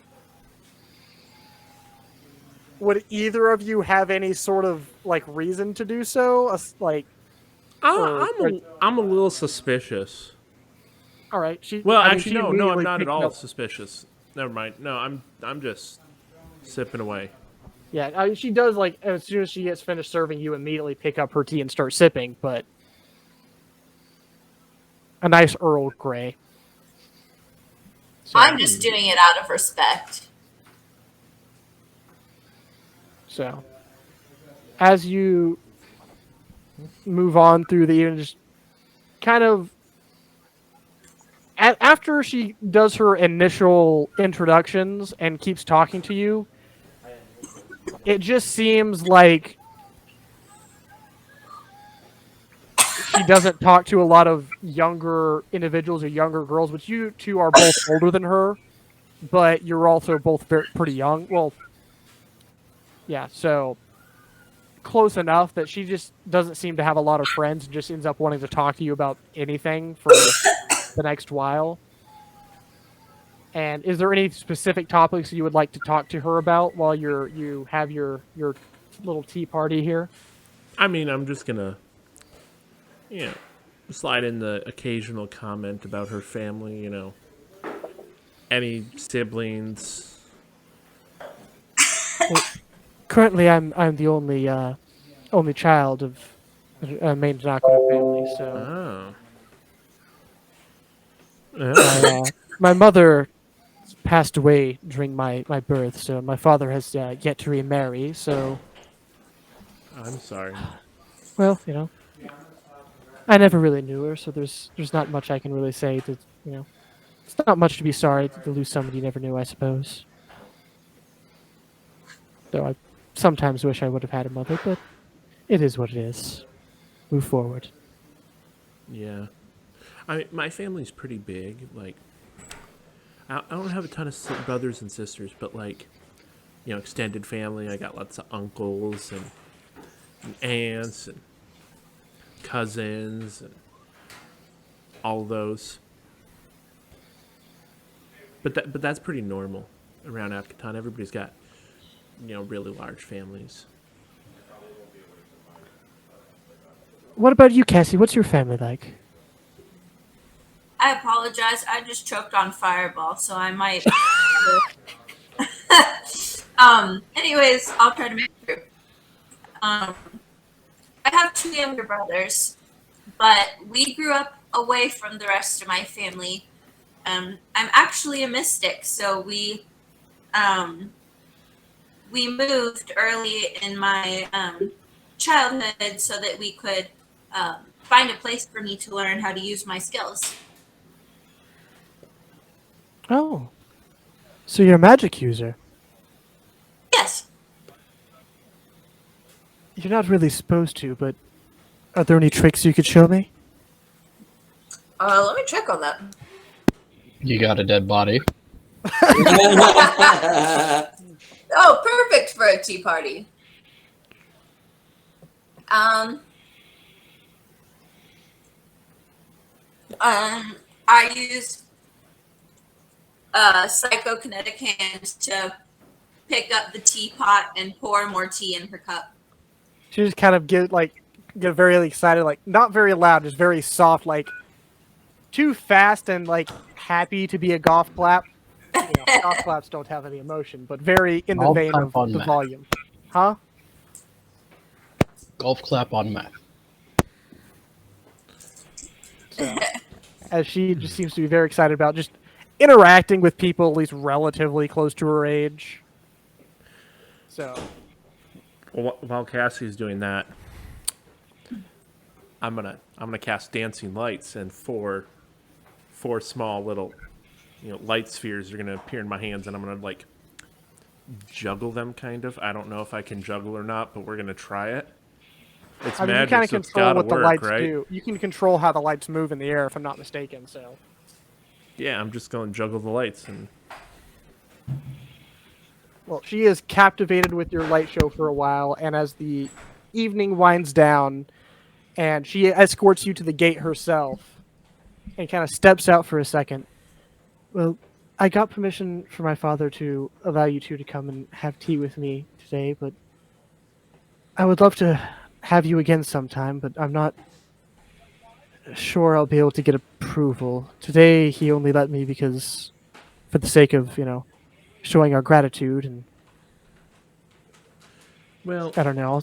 Would either of you have any sort of like reason to do so? Like, I'm a little suspicious. All right. She. Well, I mean, actually, she no, I'm immediately not at picked all up- suspicious. Never mind. No, I'm just sipping away. Yeah, I mean, she does like as soon as she gets finished serving, you immediately pick up her tea and start sipping. But a nice Earl Grey. So, I'm just doing it out of respect. So, as you move on through the evening, just kind of after she does her initial introductions and keeps talking to you, it just seems like she doesn't talk to a lot of younger individuals or younger girls, but you two are both older than her, but you're also both pretty young. Well, yeah, so close enough that she just doesn't seem to have a lot of friends and just ends up wanting to talk to you about anything for the next while. And is there any specific topics you would like to talk to her about while you have your little tea party here? I mean, I'm just gonna, slide in the occasional comment about her family. Any siblings. Currently, I'm the only child of a main Tanaka family, so my mother passed away during my birth, so my father has yet to remarry. So, I'm sorry. well, I never really knew her, so there's not much I can really say. It's not much to be sorry to lose somebody you never knew, I suppose. Though I sometimes wish I would have had a mother, but it is what it is. Move forward. Yeah. My family's pretty big. Like, I don't have a ton of brothers and sisters, but extended family. I got lots of uncles and aunts and cousins and all those. But that's pretty normal around Akatan. Everybody's got really large families. What about you, Cassie? What's your family like? I apologize. I just choked on Fireball, so I might. Anyways, I'll try to make it through. I have 2 younger brothers, but we grew up away from the rest of my family. I'm actually a mystic, so we moved early in my childhood so that we could find a place for me to learn how to use my skills. Oh. So you're a magic user. Yes. You're not really supposed to, but are there any tricks you could show me? Let me check on that. You got a dead body. Oh, perfect for a tea party. I use psychokinetic hands to pick up the teapot and pour more tea in her cup. She just kind of get very excited, like not very loud, just very soft, like too fast and like happy to be a golf clap. Golf claps don't have any emotion, but very in the Golf vein clap of on the Matt. volume. Huh? Golf clap on Matt. So, as she just seems to be very excited about just interacting with people at least relatively close to her age. So, While Cassie's doing that, I'm gonna cast dancing lights, and four small little light spheres are gonna appear in my hands, and I'm gonna juggle them kind of. I don't know if I can juggle or not, but we're gonna try it. It's I mean, you magic, kind of so it's control gotta what the work, lights right? do. You can control how the lights move in the air, if I'm not mistaken. So, Yeah, I'm just gonna juggle the lights, and well, she is captivated with your light show for a while, and as the evening winds down, and she escorts you to the gate herself, and kind of steps out for a second. Well, I got permission from my father to allow you two to come and have tea with me today, but I would love to have you again sometime, but I'm not sure I'll be able to get approval. Today he only let me because, for the sake of, showing our gratitude, and Well, I don't know.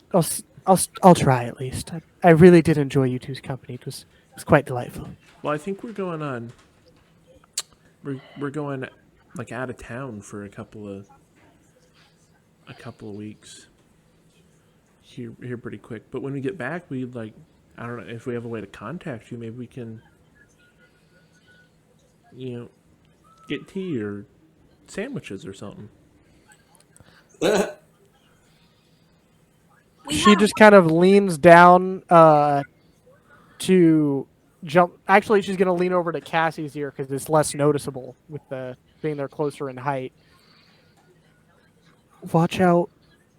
I'll try at least. I really did enjoy you two's company. It was quite delightful. I think we're going on. We're going like out of town for a couple of weeks. Here pretty quick. But when we get back, we'd like, I don't know if we have a way to contact you. Maybe we can, get tea or sandwiches or something. She just kind of leans down to jump. Actually, she's going to lean over to Cassie's ear because it's less noticeable with the being there closer in height. Watch out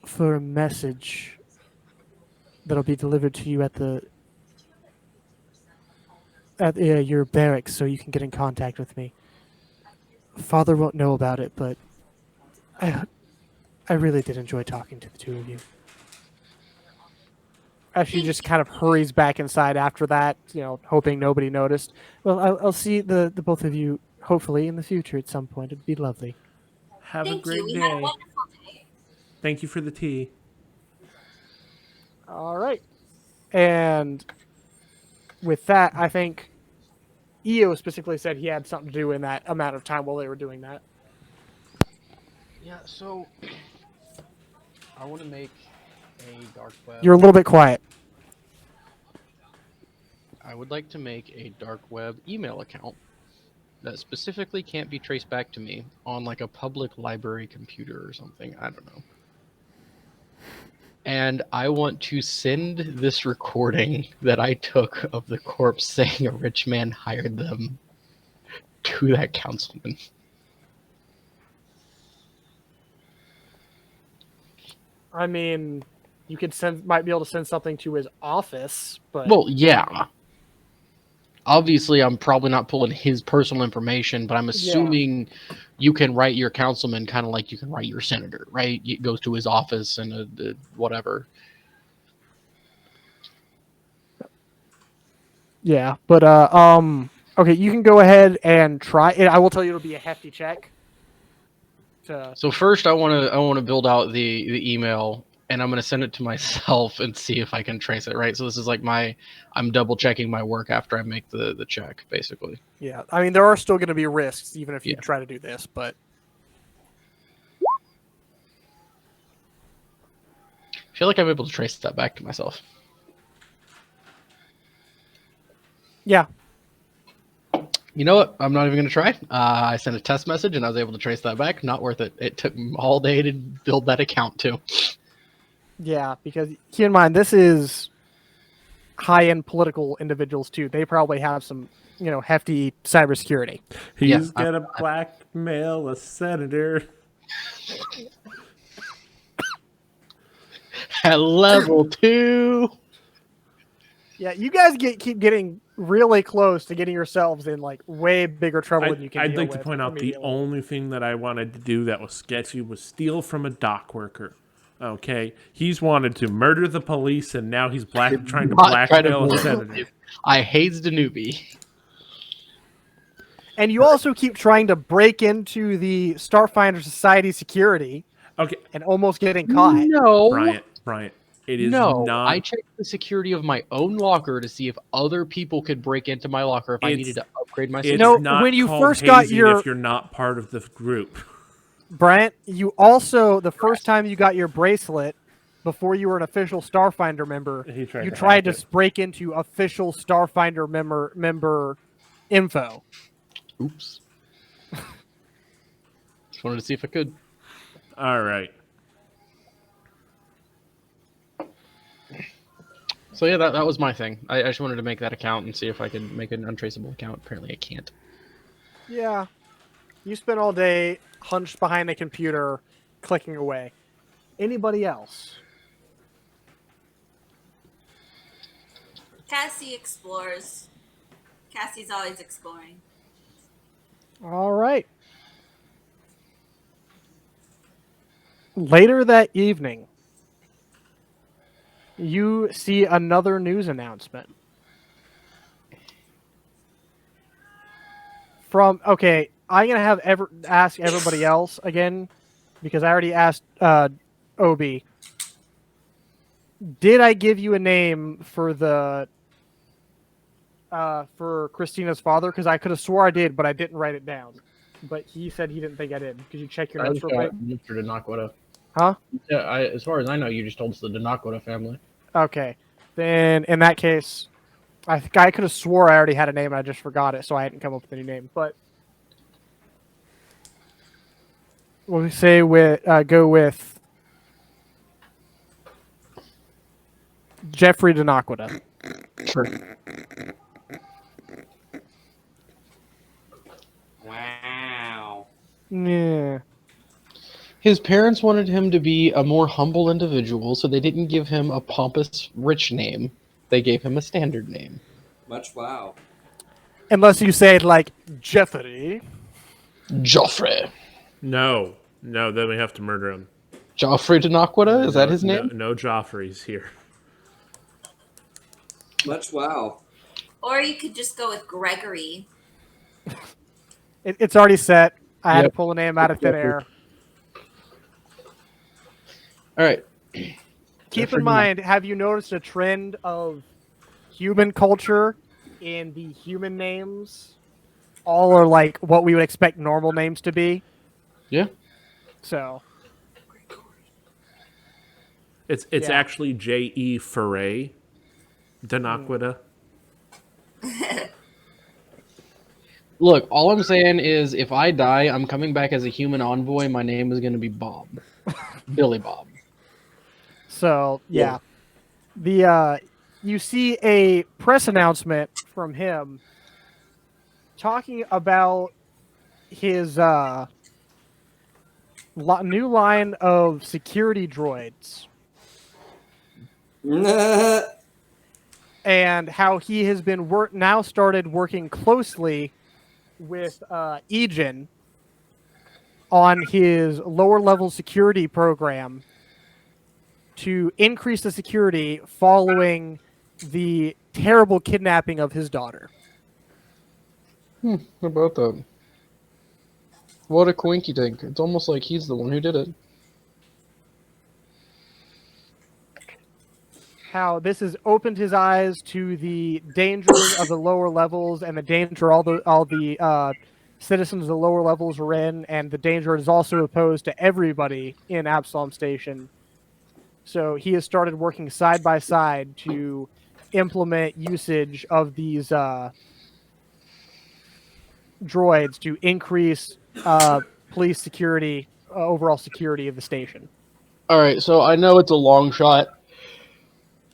for a message that'll be delivered to you at your barracks, so you can get in contact with me. Father won't know about it, but I really did enjoy talking to the two of you. As she just kind of hurries back inside after that, hoping nobody noticed. Well, I'll see the both of you hopefully in the future at some point. It'd be lovely. Have a Thank great you. We day. had a wonderful day. Thank you for the tea. All right. And with that, I think EO specifically said he had something to do in that amount of time while they were doing that. Yeah, so I want to make a dark web. You're a little bit quiet. I would like to make a dark web email account that specifically can't be traced back to me on like a public library computer or something. I don't know. And I want to send this recording that I took of the corpse saying a rich man hired them to that councilman. I mean, you might be able to send something to his office, but Well, yeah. Obviously, I'm probably not pulling his personal information, but I'm assuming you can write your councilman kind of like you can write your senator, right? It goes to his office and whatever. yeah. But okay, you can go ahead and try it. I will tell you it'll be a hefty check. So first, I want to build out the email, and I'm going to send it to myself and see if I can trace it, right? So this is like I'm double checking my work after I make the check, basically. Yeah, I mean, there are still going to be risks even if you Yeah. try to do this, but I feel like I'm able to trace that back to myself. yeah. You know what? I'm not even going to try. I sent a test message, and I was able to trace that back. Not worth it. It took all day to build that account, too. Yeah, because keep in mind, this is high-end political individuals, too. They probably have some, hefty cybersecurity. He's Yeah, gonna blackmail a senator. At level 2. Yeah, you guys keep getting really close to getting yourselves in, like, way bigger trouble than you can I'd deal like to with point out the immediately. only thing that I wanted to do that was sketchy was steal from a dock worker. Okay, he's wanted to murder the police, and now he's trying to blackmail a senator. I hazed a newbie. And you also keep trying to break into the Starfinder Society security Okay, and almost getting caught. No. Bryant, it is No, not. I checked the security of my own locker to see if other people could break into my locker if I It's- needed to upgrade my It's system. No, not when you called first got hazing your- if you're not part of the group. Bryant, you also, the first time you got your bracelet, before you were an official Starfinder member, He tried you to tried hack to it. break break into official Starfinder member info. Oops. Just wanted to see if I could. All right. So yeah, that was my thing. I just wanted to make that account and see if I could make an untraceable account. Apparently I can't. Yeah. You spent all day hunched behind the computer, clicking away. Anybody else? Cassie explores. Cassie's always exploring. All right. Later that evening, you see another news announcement. from okay, I'm gonna have ask everybody else again because I already asked Obi. Did I give you a name for the for Christina's father? Because I could have swore I did, but I didn't write it down. But he said he didn't think I did. Could you check your I notes just real got quick? Mr. Danakwada. Huh? Yeah, as far as I know, you just told us the Danakwada family. Okay. Then in that case, I think I could have swore I already had a name and I just forgot it, so I hadn't come up with any name. But we'll say go with Jeffrey Danakwada. Sure. Wow. Yeah. His parents wanted him to be a more humble individual, so they didn't give him a pompous, rich name. They gave him a standard name. Much wow. Unless you say it like Jeffrey. Joffrey. No, then we have to murder him. Joffrey Danakwada? Is that his name? No Joffrey's here. Much wow. Or you could just go with Gregory. It's already set. I had to Yep. pull a name out of thin air. All right. Keep Jeffrey in mind, have you noticed a trend of human culture in the human names? All are like what we would expect normal names to be. Yeah. So It's Yeah. actually J.E. Foray Danakwada. Look, all I'm saying is if I die, I'm coming back as a human envoy. My name is going to be Bob. Billy Bob. So yeah, the you see a press announcement from him talking about his new line of security droids and how he has been now started working closely with Egen on his lower level security program to increase the security following the terrible kidnapping of his daughter. How about that? What a quinky dink. It's almost like he's the one who did it. How this has opened his eyes to the dangers of the lower levels and the danger all the citizens of the lower levels are in, and the danger is also posed to everybody in Absalom Station. So he has started working side by side to implement usage of these droids to increase police security, overall security of the station. All right, so I know it's a long shot.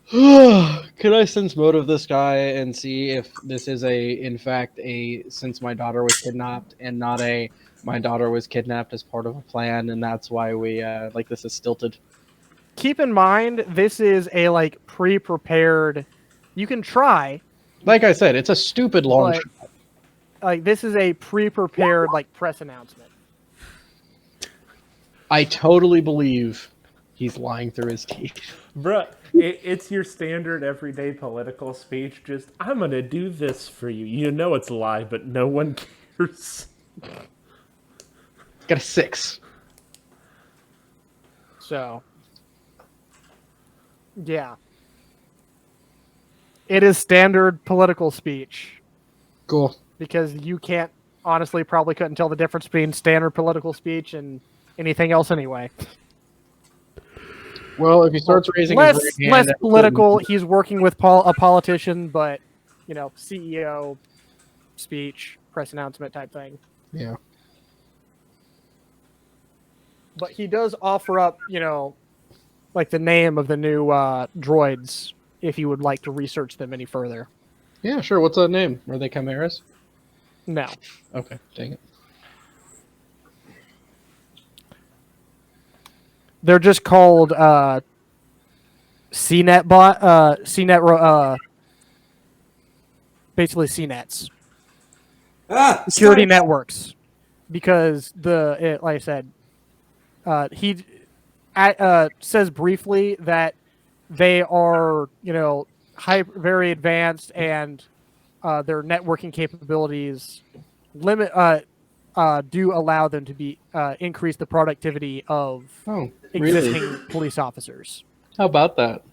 Could I sense motive this guy and see if this is in fact since my daughter was kidnapped and not my daughter was kidnapped as part of a plan and that's why we this is stilted. Keep in mind, this is a pre-prepared. You can try. Like I said, it's a stupid long But- shot. This is a pre-prepared press announcement. I totally believe he's lying through his teeth. Bruh, it's your standard everyday political speech. Just, I'm going to do this for you. You know it's a lie, but no one cares. Got a 6. So, yeah, it is standard political speech Cool. because you can't honestly probably couldn't tell the difference between standard political speech and anything else anyway. Well, if he starts raising less his right hand, less that's political. He's working with a politician, but CEO speech, press announcement type thing. Yeah. But he does offer up, the name of the new droids if you would like to research them any further. Yeah, sure. What's that name? Are they chimeras? No. Okay, dang it. They're just called CNET basically CNETs. Security networks. Because like I said, he says briefly that they are, very advanced and their networking capabilities do allow them to be increase the productivity of Oh, existing really? police officers. How about that?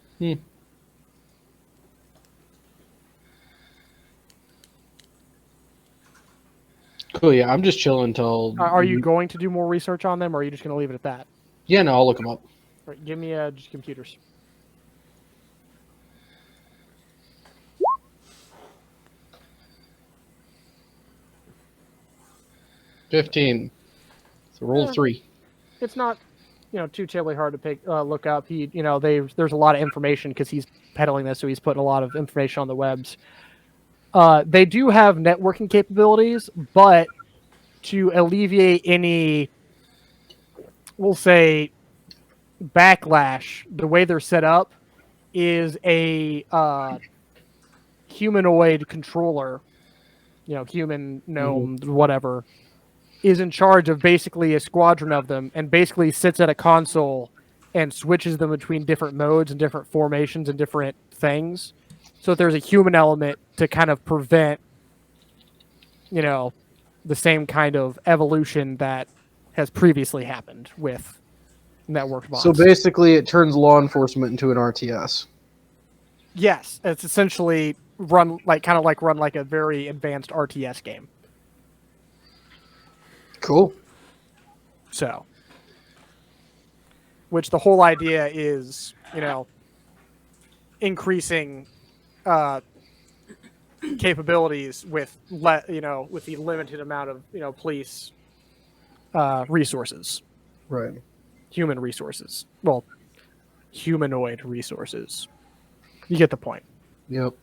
Cool. Yeah, I'm just chilling until. Are you going to do more research on them, or are you just going to leave it at that? Yeah, no, I'll look them up. All right, give me just computers. $15. So roll Yeah. 3. It's not, too terribly hard to look up. There's a lot of information because he's peddling this, so he's putting a lot of information on the webs. They do have networking capabilities, but to alleviate any, we'll say, backlash, the way they're set up is a humanoid controller, human, gnome, whatever, is in charge of basically a squadron of them and basically sits at a console and switches them between different modes and different formations and different things. So there's a human element to kind of prevent, the same kind of evolution that has previously happened with network bots. So basically, it turns law enforcement into an RTS. Yes, it's essentially run like a very advanced RTS game. Cool. So, which the whole idea is, increasing capabilities with with the limited amount of police resources, Right. human resources. Well, humanoid resources. You get the point. Yep.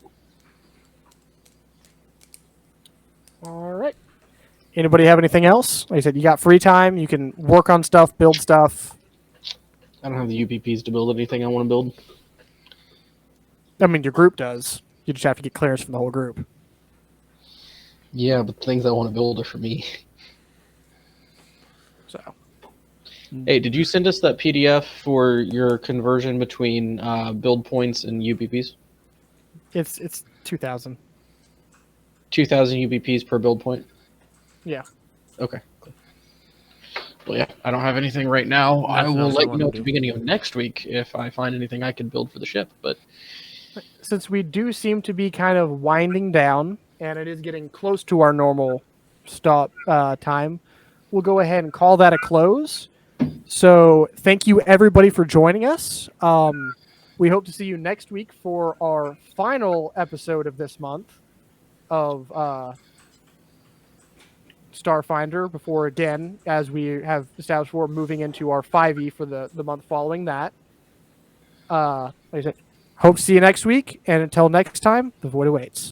All right. Anybody have anything else? Like I said, you got free time. You can work on stuff, build stuff. I don't have the UPPs to build anything I want to build. I mean, your group does. You just have to get clearance from the whole group. Yeah, but the things I want to build are for me. So, Hey, did you send us that PDF for your conversion between build points and UPPs? it's 2,000. 2,000 UPPs per build point? Yeah. Okay. Cool. Well, yeah, I don't have anything right now. I That's will what I let you wanna know at do. the beginning of next week if I find anything I can build for the ship. But Since we do seem to be kind of winding down, and it is getting close to our normal stop time, we'll go ahead and call that a close. So thank you, everybody, for joining us. We hope to see you next week for our final episode of this month of Starfinder before, again, as we have established, we're moving into our 5e for the month following that. Like I said, hope to see you next week, and until next time, the void awaits.